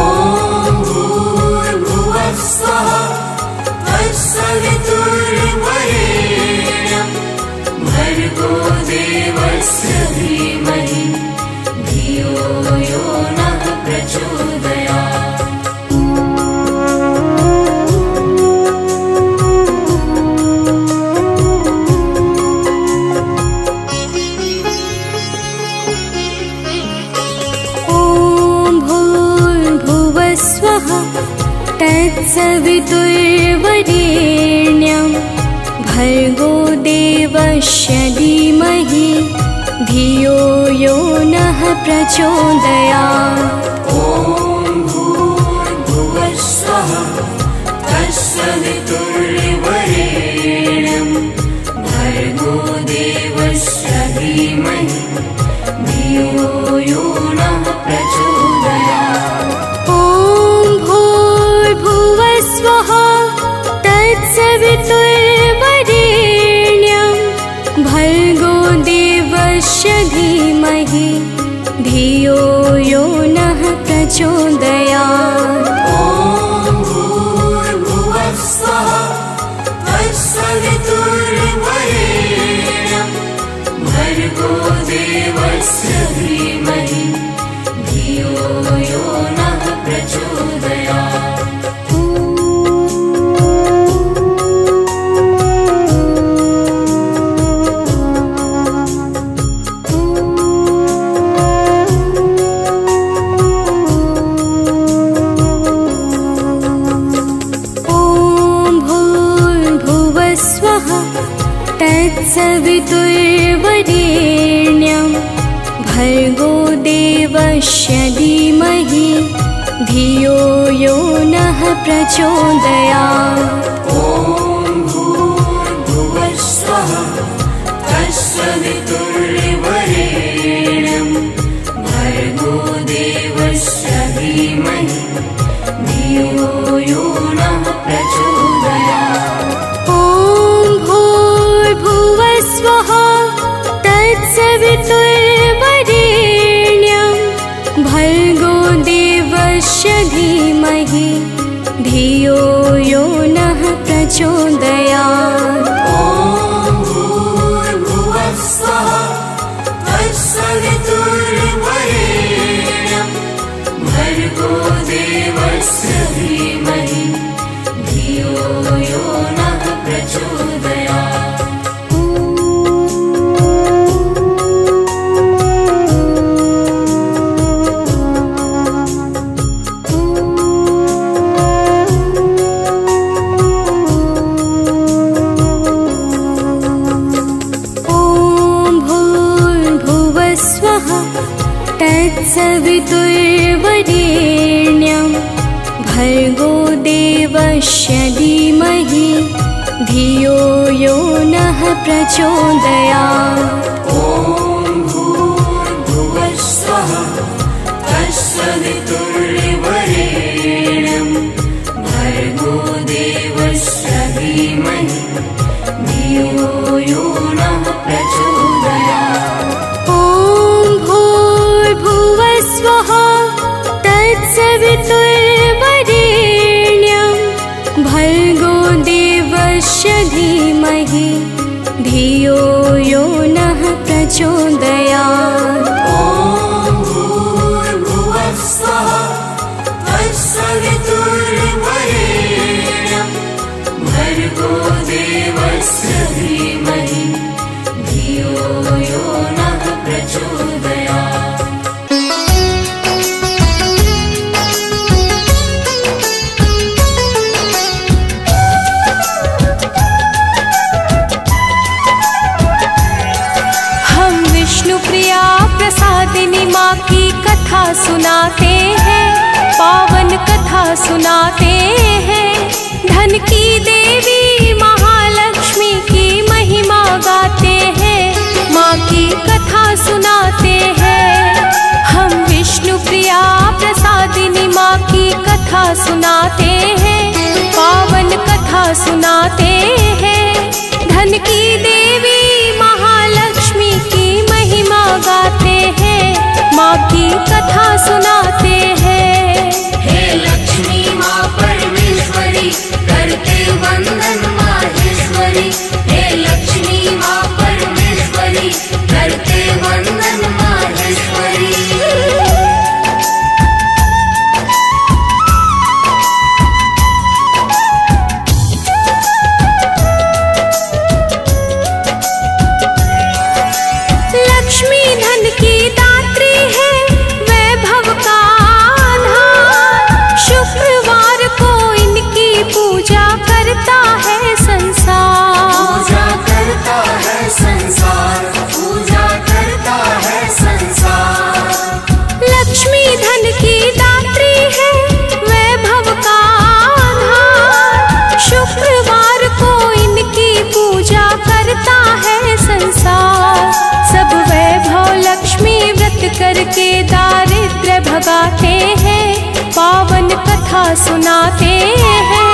भूर्भुवः स्वः तत्सवितुर्वरेण्यं भर्गो देवस्य धीमहि धियो यो नः प्रचोदयात्। तत्सवितुर्वरेण्यं भर्गो देवस्य धीमहि धियो यो नः प्रचोदयात्। ॐ भूर्भुवः स्वः तत्सवितुर्वरेण्यं भर्गो देवस्य धीमहि धियो यो नः प्रचोदयात्। स्वः तत्सवितुर्वरेण्यं भर्गो देवस्य धीमहि धियो यो नः प्रचोदयात्। ॐ भूर्भुवः स्वः तत्सवितुर्वरेण्यं भर्गो देवस्य धीमहि धियो यो नः प्रचोदयात्। तत्सवितुर्वरेण्यं भर्गो देवस्य धीमहि धियो यो नः प्रचोदयात्। ॐ भूर्भुवः स्वः तत्सवितुर्वरेण्यं भर्गो देवस्य धीमहि धियो यो नः प्रचोदयात्। स्वः तत्सवितुर्वरेण्यं भर्गो देवस्य धीमहि धियो यो नः प्रचोदयात्। ॐ भूर्भुवः स्वः तत्सवितुर्वरेण्यं भर्गो देवस्य धीमहि धियो यो नः प्रचोदयात्। तत्सवितुर्वरेण्यं भर्गो देवस्य धीमहि धियो यो नः प्रचोदयात्। ॐ भूर्भुवः स्वः तत्सवितुर्वरेण्यं भर्गो देवस्य धीमहि धियो यो नः प्रचोदयात्। ॐ भूर्भुवः स्वः तत्सवितुर्वरेण्यं भर्गो देवस्य धीमहि धियो यो नः प्रचोदयात्। विष्णुप्रिया प्रसादिनी माँ की कथा सुनाते हैं, पावन कथा सुनाते हैं। धन की देवी महालक्ष्मी की महिमा गाते हैं, माँ की कथा सुनाते हैं। हम विष्णुप्रिया प्रसादिनी माँ की कथा सुनाते हैं, पावन कथा सुनाते हैं। धन की देवी महालक्ष्मी की महिमा गाते हैं, माँ की कथा सुनाते हैं। हे लक्ष्मी माँ परमेश्वरी करते वंदन माहेश्वरी। हे लक्ष्मी माँ परमेश्वरी करते वंदन माहेश्वरी। लक्ष्मी धन की दात्री है, वैभव का आधार। शुक्रवार को इनकी पूजा करता है संसार। पूजा करता है संसार, पूजा करता है संसार। लक्ष्मी धन की दात्री है, वैभव का आधार। शुक्रवार को इनकी पूजा करता है संसार। सब वैभव लक्ष्मी व्रत करके दारिद्र्य भगाते हैं, पावन कथा सुनाते हैं।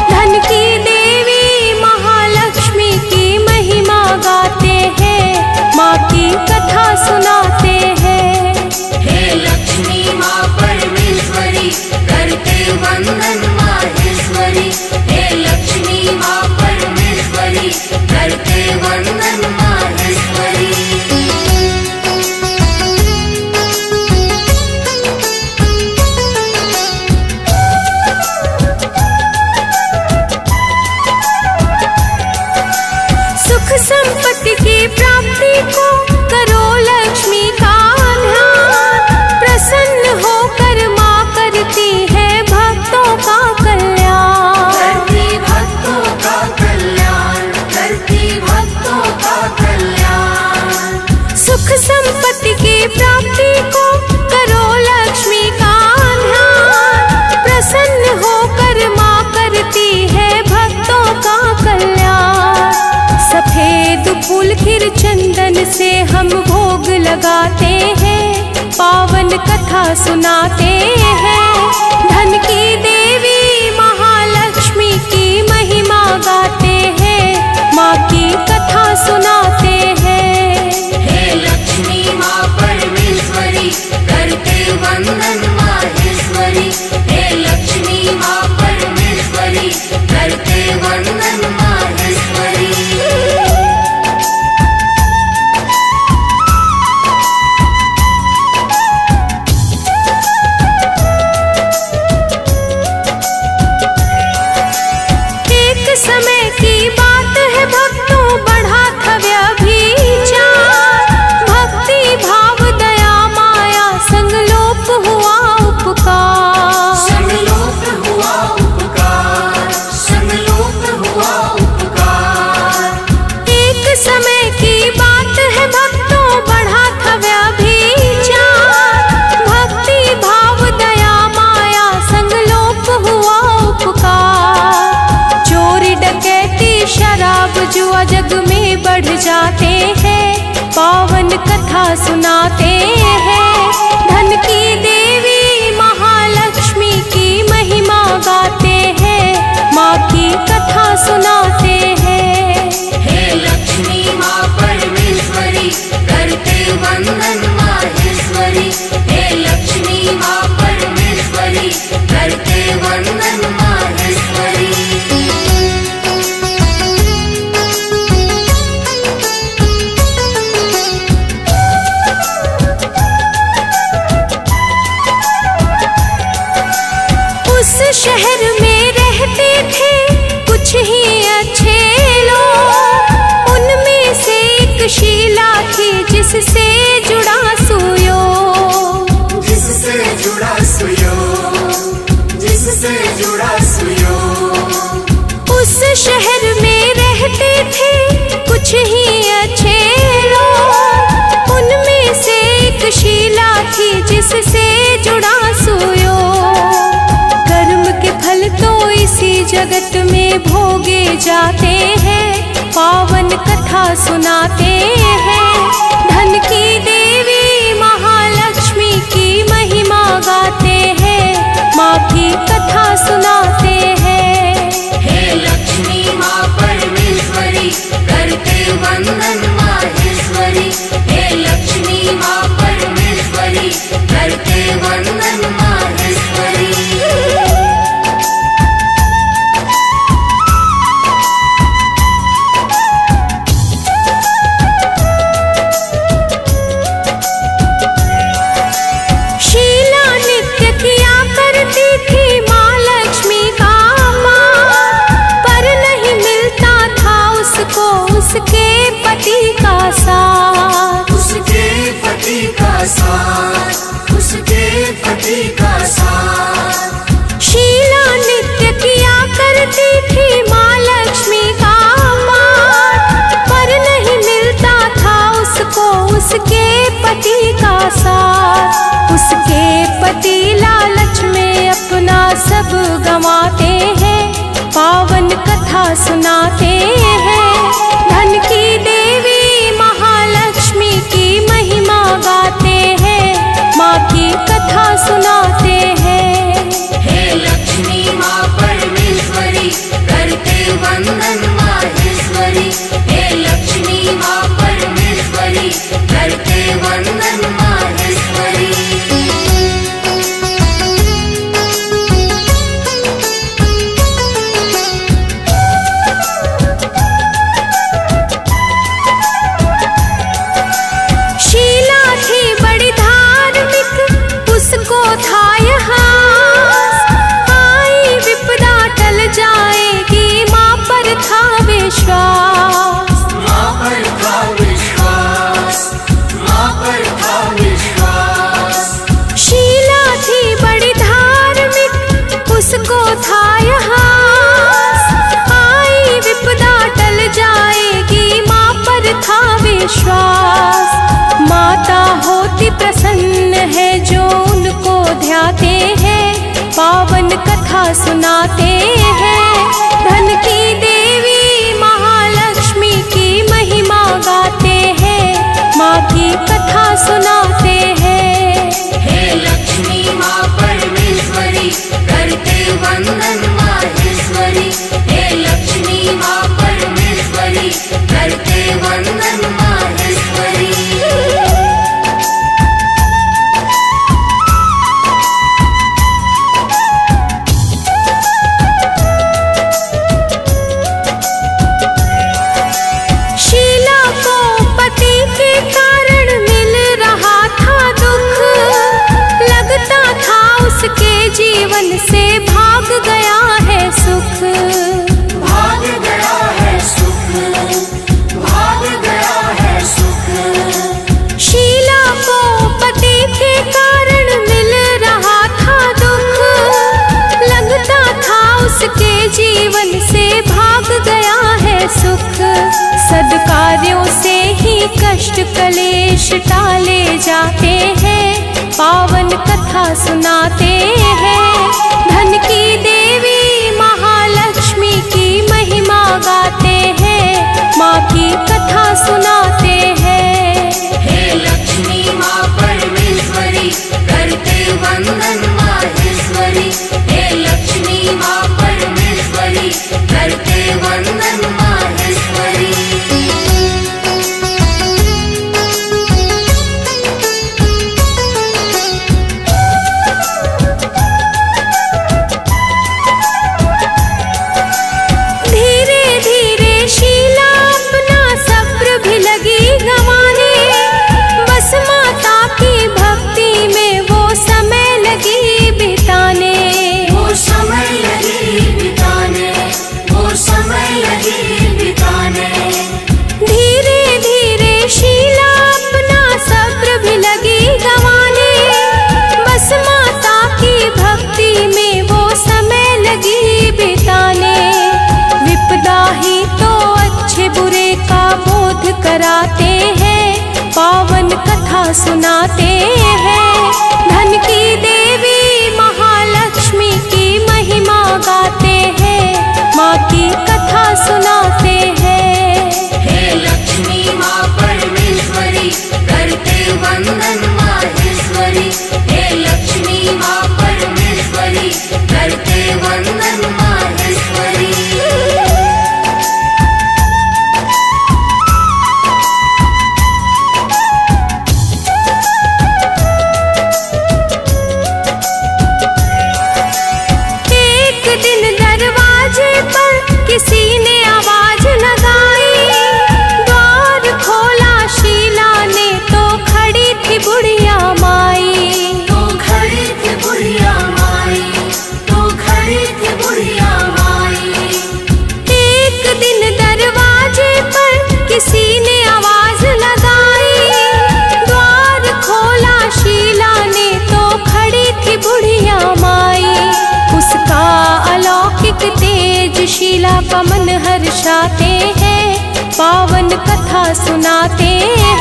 धन की देवी महालक्ष्मी की महिमा गाते हैं, माँ की कथा सुनाते हैं। हे लक्ष्मी माँ परमेश्वरी करते वंदन माहेश्वरी। हे लक्ष्मी माँ परमेश्वरी करते वंदन माहेश्वरी। सुख संपत्ति की प्राप्ति को करो लक्ष्मी का ध्यान। प्रसन्न होकर माँ करती है भक्तों का कल्याण। करती भक्तों का कल्याण, करती भक्तों का कल्याण। सुख संपत्ति की प्राप्ति को करो लक्ष्मी का ध्यान। प्रसन्न होकर माँ करती है भक्तों का कल्याण। सफेद फूल खीर चंदन से हम भोग लगाते हैं, पावन कथा सुनाते हैं। धन की देवी महालक्ष्मी की महिमा गाते हैं, माँ की कथा सुनाते हैं। हे लक्ष्मी माँ परमेश्वरी करते वंदन माहेश्वरी। हे लक्ष्मी माँ परमेश्वरी करते वंदन माहेश्वरी। एक समय की बात है भक्तों, बढ़ा था व्यभिचार। भक्ति भाव दया माया संगलोप हुआ उपकार। संगलोक हुआ उपकार, संगलोक हुआ उपकार। एक समय की बात है भक्तों, बढ़ा था व्यभिचार। भक्ति भाव दया माया संगलोप हुआ उपकार। चोरी डकैती शराब जुआ जग में बढ़ जाते हैं, पावन कथा सुनाते हैं। धन की देवी महालक्ष्मी की महिमा गाते हैं, माँ की कथा सुनाते हैं। हे लक्ष्मी माँ परमेश्वरी करते वंदन माहेश्वरी। हे लक्ष्मी माँ परमेश्वरी करते वंदन माहेश्वरी। शहर में रहते थे कुछ ही अच्छे लोग, उनमें से एक शीला थी जिससे जुड़ा सुयोग, जिससे जुड़ा सुयोग, जिससे जुड़ा सुयोग। उस शहर में रहते थे कुछ ही अच्छे लोग, उनमें से एक शीला थी जिससे जुड़ा सुयोग। कर्म के फल तो इसी जगत में भोगे जाते हैं, पावन कथा सुनाते हैं। धन की देवी महालक्ष्मी की महिमा गाते हैं, माँ की कथा सुनाते हैं। हे लक्ष्मी माँ परमेश्वरी करते वंदन माहेश्वरी, हे लक्ष्मी माँ परमेश्वरी करते वंदन माहेश्वरी। शीला नित्य किया करती थी माँ लक्ष्मी का मान, पर नहीं मिलता था उसको उसके पति का साथ, उसके पति का साथ, उसके पति का साथ। शीला नित्य किया करती थी माँ लक्ष्मी का मान, पर नहीं मिलता था उसको उसके पति का साथ। उसके पति लालच में अपना सब गंवाते हैं, पावन कथा सुनाते हैं। धन की देवी महालक्ष्मी की महिमा गाते हैं, माँ की कथा सुनाते हैं। हे लक्ष्मी माँ परमेश्वरी करते वंदन माहेश्वरी, हे लक्ष्मी माँ परमेश्वरी करते वंदन माहेश्वरी। शीला थी बड़ी धार्मिक, उसको था यहास, आई विपदा टल जाएगी माँ पर था विश्वास। माँ पर था विश्वास, माँ पर था विश्वास। शीला थी बड़ी धार्मिक, उसको था यहास, आई विपदा टल जाएगी माँ पर था विश्वास। माता होती प्रसन्न है जो उनको ध्याते हैं, पावन कथा सुनाते हैं। धन की देवी महालक्ष्मी की महिमा गाते हैं, माँ की कथा सुनाते हैं। हे लक्ष्मी माँ परमेश्वरी करते वंदन माहेश्वरी, हे लक्ष्मी माँ परमेश्वरी करते वंदन माहेश्वरी। शीला को पति के कारण मिल रहा था दुख, लगता था उसके जीवन से भाग गया है सुख। भाग गया है सुख, भाग गया है सुख। शीला को पति के कारण मिल रहा था दुख, लगता था उसके जीवन से भाग गया है सुख। सद्कार्यों से ही कष्ट कलेश टाले जाते हैं, पावन कथा सुनाते हैं। धन की देवी महालक्ष्मी की महिमा गाते हैं, माँ की कथा सुनाते हैं। हे लक्ष्मी माँ परमेश्वरी करते वंदन माहेश्वरी, हे लक्ष्मी माँ परमेश्वरी करते वंदन माहेश्वरी। कराते हैं, पावन कथा सुनाते हैं। धन की देवी महालक्ष्मी की महिमा गाते हैं, माँ की कथा सुनाते हैं। हे लक्ष्मी माँ परमेश्वरी, करते वंदन माहेश्वरी। हे लक्ष्मी माँ परमेश्वरी, करते वंदन माहेश्वरी। किसी ने आवाज लगाई, द्वार खोला शीला ने, तो खड़ी थी बुढ़िया माई। तो खड़ी थी बुढ़िया माई, तो खड़ी थी बुढ़िया माई। एक दिन दरवाजे पर किसी ने आवाज लगाई, द्वार खोला शीला ने, तो खड़ी थी बुढ़िया माई। उसका अलौकिक तेज शीला का मन हर्षाते हैं, पावन कथा सुनाते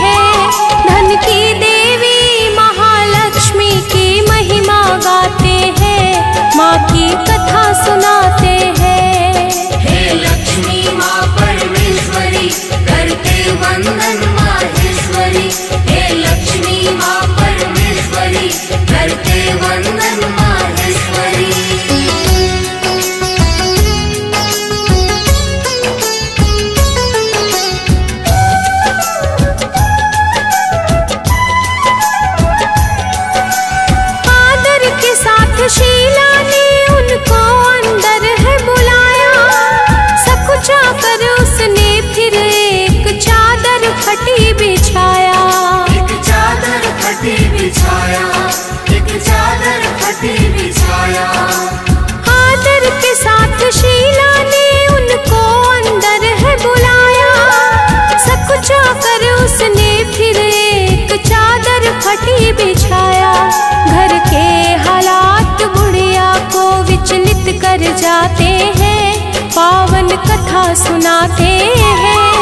हैं। धन की देवी महालक्ष्मी की महिमा गाते हैं, माँ की कथा सुनाते हैं। हे लक्ष्मी माँ परमेश्वरी, करते वंदन माहेश्वरी। हे लक्ष्मी माँ परमेश्वरी, करते वंदन माहेश्वरी। शीला ने उनको अंदर है बुलाया, सकुचा कर उसने फिर एक चादर फटी बिछाया। एक चादर फटी बिछाया, एक चादर फटी बिछाया। आदर के साथ शीला ने उनको अंदर है बुलाया, सकुचा कर उसने फिर एक चादर फटी बिछाया। घर के हालात बुढ़िया को विचलित कर जाते हैं, पावन कथा सुनाते हैं।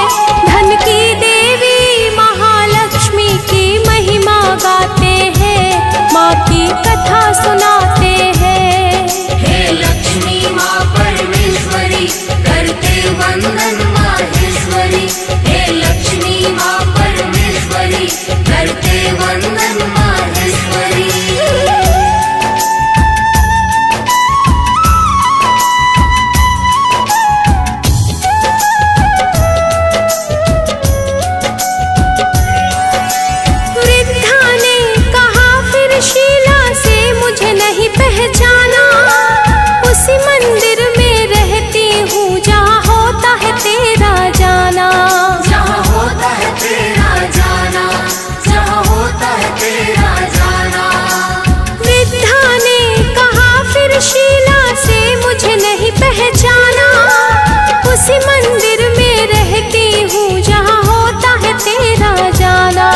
धन की देवी महालक्ष्मी की महिमा गाते हैं, माँ की कथा सुनाते हैं। हे लक्ष्मी माँ परमेश्वरी, करते वंदन माहेश्वरी। हे लक्ष्मी माँ परमेश्वरी, करते वंदन माहेश्वरी। पहचाना, उसी मंदिर में रहती हूँ जहाँ होता है तेरा जाना। जहाँ होता है तेरा जाना, जहाँ होता है तेरा जाना। वृद्धा ने कहा फिर शीला से मुझे नहीं पहचाना, उसी मंदिर में रहती हूँ जहाँ होता है तेरा जाना।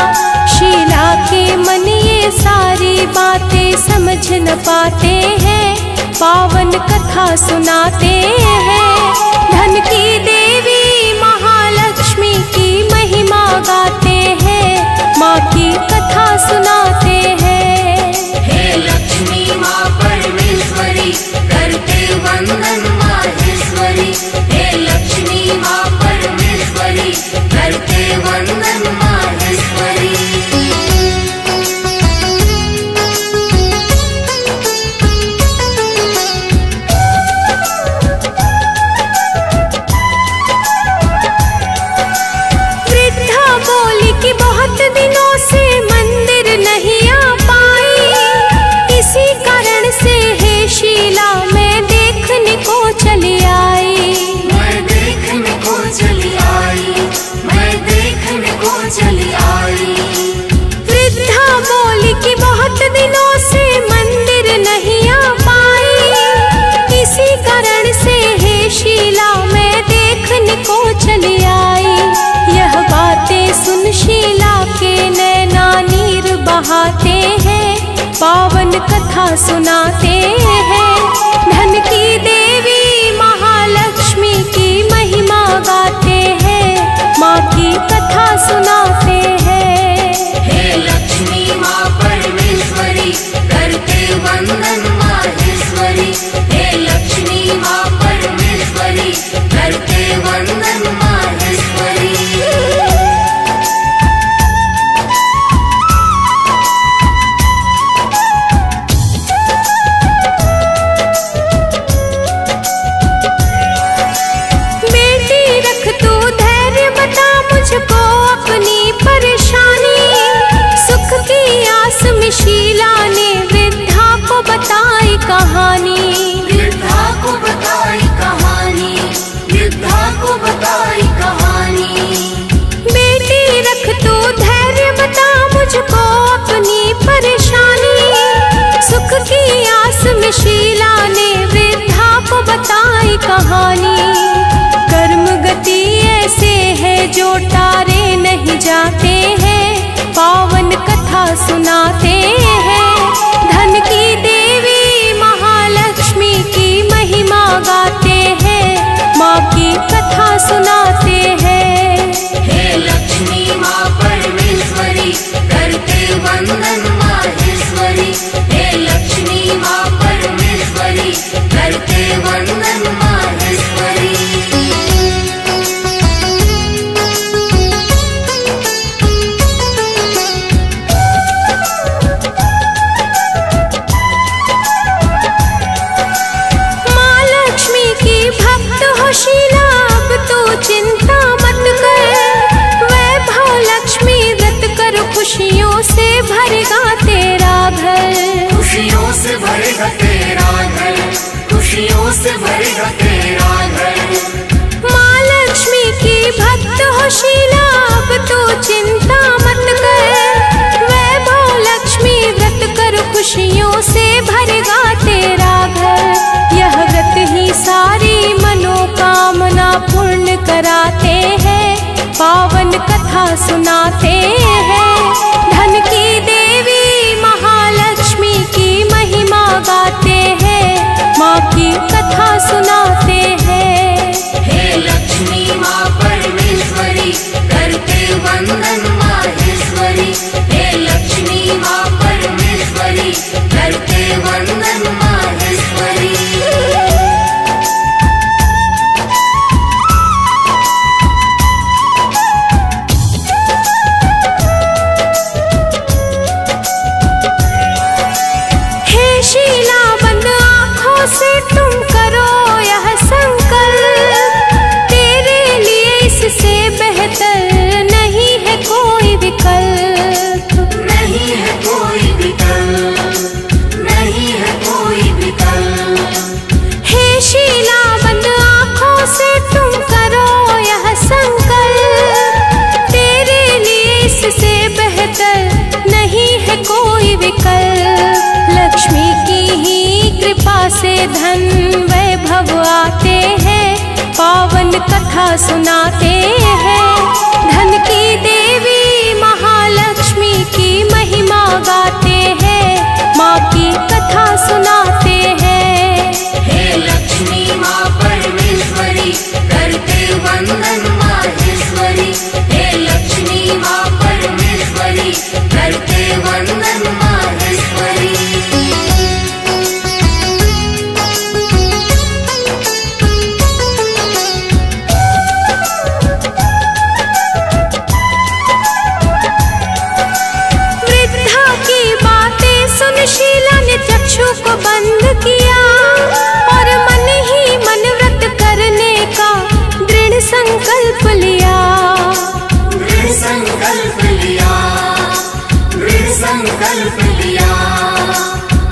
शीला के मन ये सारी बातें समझ न पाते हैं, पावन कथा सुनाते हैं। धन की देवी महालक्ष्मी की महिमा गाते हैं, माँ की कथा सुनाते हैं। हे लक्ष्मी माँ परमेश्वरी, करते वंदन माहेश्वरी। हे लक्ष्मी माँ परमेश्वरी, करते वंदन माहेश्वरी। बहुत दिनों से मंदिर नहीं आ पाई, इसी कारण से हे शीला मैं देखने को चली आई। मैं देखने को चली आई, मैं देखने को चली आई। वृद्धा बोली कि बहुत दिनों से मंदिर नहीं आ पाई, इसी कारण से हे शीला मैं देखने को चली आई। यह बातें सुन शीला के नैना नीर बहाते हैं, पावन कथा सुनाते हैं। धन की देवी महालक्ष्मी की महिमा गाते हैं, माँ की कथा शीला ने वृद्धा को बताई कहानी। कर्म गति ऐसे है जो टारे नहीं जाते हैं, पावन कथा सुनाते हैं। धन की देवी महालक्ष्मी की महिमा गाते हैं, माँ की कथा सुनाते हैं। हे लक्ष्मी माँ परमेश्वरी, करते वंदन माहेश्वरी। हे लक्ष्मी माँ परमेश्वरी, करते वंदन माहेश्वरी। माँ लक्ष्मी की भक्त हो शीला, अब तो चिंता मत कर। वैभव लक्ष्मी व्रत कर, खुशियों से भरेगा तेरा घर। खुशियों से भरेगा तेरा घर, खुशियों से भरेगा तेरा घर। माँ लक्ष्मी की भक्त हो शीला, अब तो चिंता मत कर। वैभव लक्ष्मी व्रत कर, खुशियों से भरेगा तेरा घर। यह व्रत ही सारी मनोकामना पूर्ण कराते हैं, पावन कथा सुनाते हैं। धन की देवी महालक्ष्मी की महिमा गाते हैं, माँ की कथा सुनाते हैं। हे लक्ष्मी माँ परमेश्वरी, करते वंदन माहेश्वरी। हे लक्ष्मी माँ परमेश्वरी, करते वंदन माहेश्वरी। हे शीला बंद आँखों से तुम करो यह संकल्प, तेरे लिए इससे बेहतर नहीं है कोई विकल्प। नहीं है कोई विकल्प, नहीं है कोई विकल्प। हे शीला बंद आँखों से तुम करो यह संकल्प, तेरे लिए इससे बेहतर नहीं है कोई विकल्प। लक्ष्मी की ही कृपा से धन वैभव आते हैं, पावन कथा सुनाते हैं। धन की देवी महालक्ष्मी की महिमा गाते हैं, माँ की कथा सुनाते हैं। हे लक्ष्मी माँ परमेश्वरी, करते वंदन माहेश्वरी। हे लक्ष्मी माँ परमेश्वरी, करते वंदन माहेश्वरी। वृद्धा की बातें सुन शीला ने चक्षु को बंद किया, और मन ही मन व्रत करने का दृढ़ संकल्प लिया। दृढ़ संकल्प लिया, दृढ़ संकल्प लिया।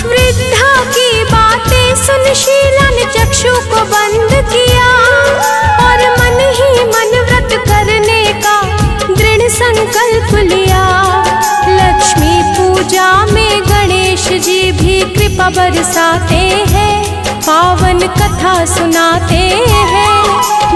वृद्धा की बातें सुन शीला ने चक्षु को बंद किया, और मन ही मन व्रत करने का दृढ़ संकल्प लिया। लक्ष्मी पूजा में गणेश जी भी कृपा बरसाते हैं, पावन कथा सुनाते हैं।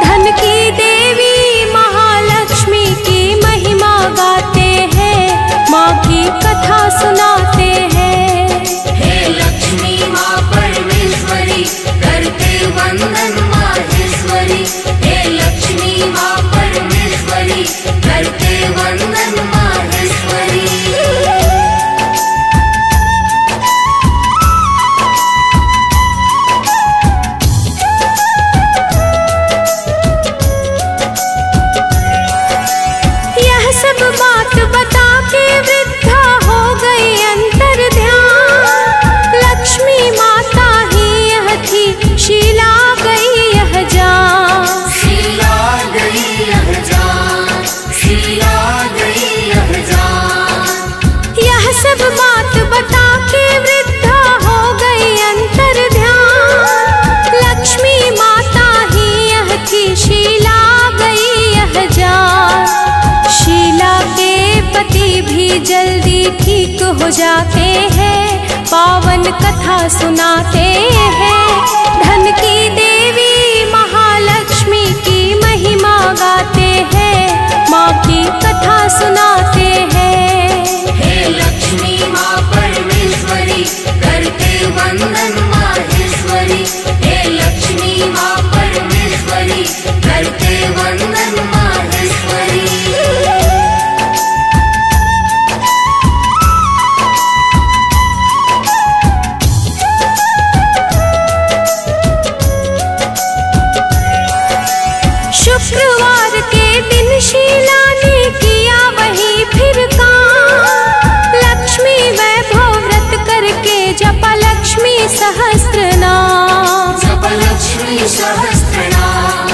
धन की देवी महालक्ष्मी की महिमा गाते हैं, माँ की कथा सुनाते हैं। हे लक्ष्मी माँ परमेश्वरी, करते वंदन माहेश्वरी। हे लक्ष्मी माँ परमेश्वरी, करते वंदन माहेश्वरी। यह सब बात बता के वृद्धा हो गई अंतर ध्यान। लक्ष्मी माता ही यह थी, शीला गई यह जान। शीला गई यह जान, शीला गई यह जान। यह सब बात बता के वृद्धा हो गई अंतर ध्यान। लक्ष्मी माता ही यह थी, शीला गई यह जान। शीला के पति भी जल्दी ठीक हो जाते हैं, पावन कथा सुनाते हैं। धन की देवी महालक्ष्मी की महिमा गाते हैं, माँ की कथा सुनाते हैं। हे लक्ष्मी माँ परमेश्वरी, करते वंदन माहेश्वरी। हे लक्ष्मी माँ परमेश्वरी, करते वंदन माहेश्वरी। शुक्रवार के दिन शीला ने किया वही फिर काम। लक्ष्मी वैभव व्रत करके जपा लक्ष्मी सहस्त्र नाम। जप लक्ष्मी सहस्त्र नाम,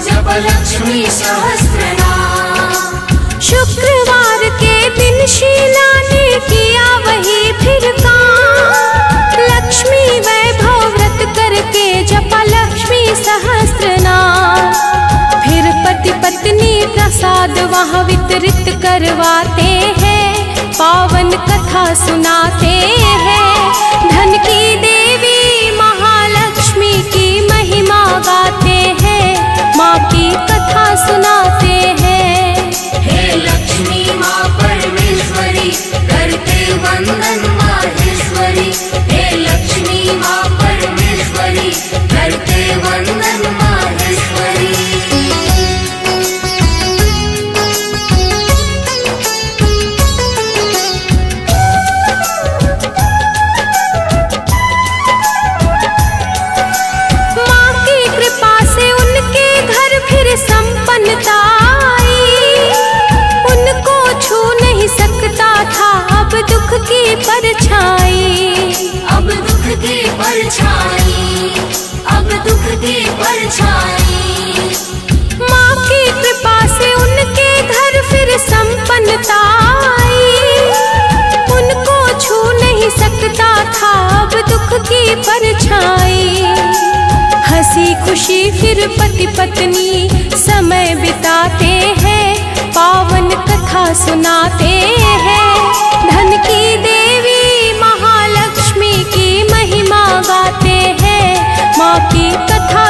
जप लक्ष्मी सहस्त्र नाम। शुक्रवार के दिन शीला ने किया वही फिर काम। लक्ष्मी वैभव व्रत करके जपा लक्ष्मी सहस्त्र नाम। फिर पति पत्नी प्रसाद वहाँ वितरित करवाते हैं, पावन कथा सुनाते हैं। धन की देवी महालक्ष्मी की महिमा गाते हैं, माँ की कथा सुनाते हैं। हे लक्ष्मी माँ परमेश्वरी, करते वंदन माहेश्वरी। हे लक्ष्मी माँ परमेश्वरी, करते वंदन माहेश्वरी। संपन्नता आई, उनको छू नहीं सकता था अब दुख की परछाई। अब दुख की परछाई, अब दुख की परछाई। माँ की कृपा से उनके घर फिर संपन्नता आई, उनको छू नहीं सकता था अब दुख की परछाई। हंसी खुशी फिर पति पत्नी समय बिताते हैं, पावन कथा सुनाते हैं। धन की देवी महालक्ष्मी की महिमा गाते हैं, माँ की कथा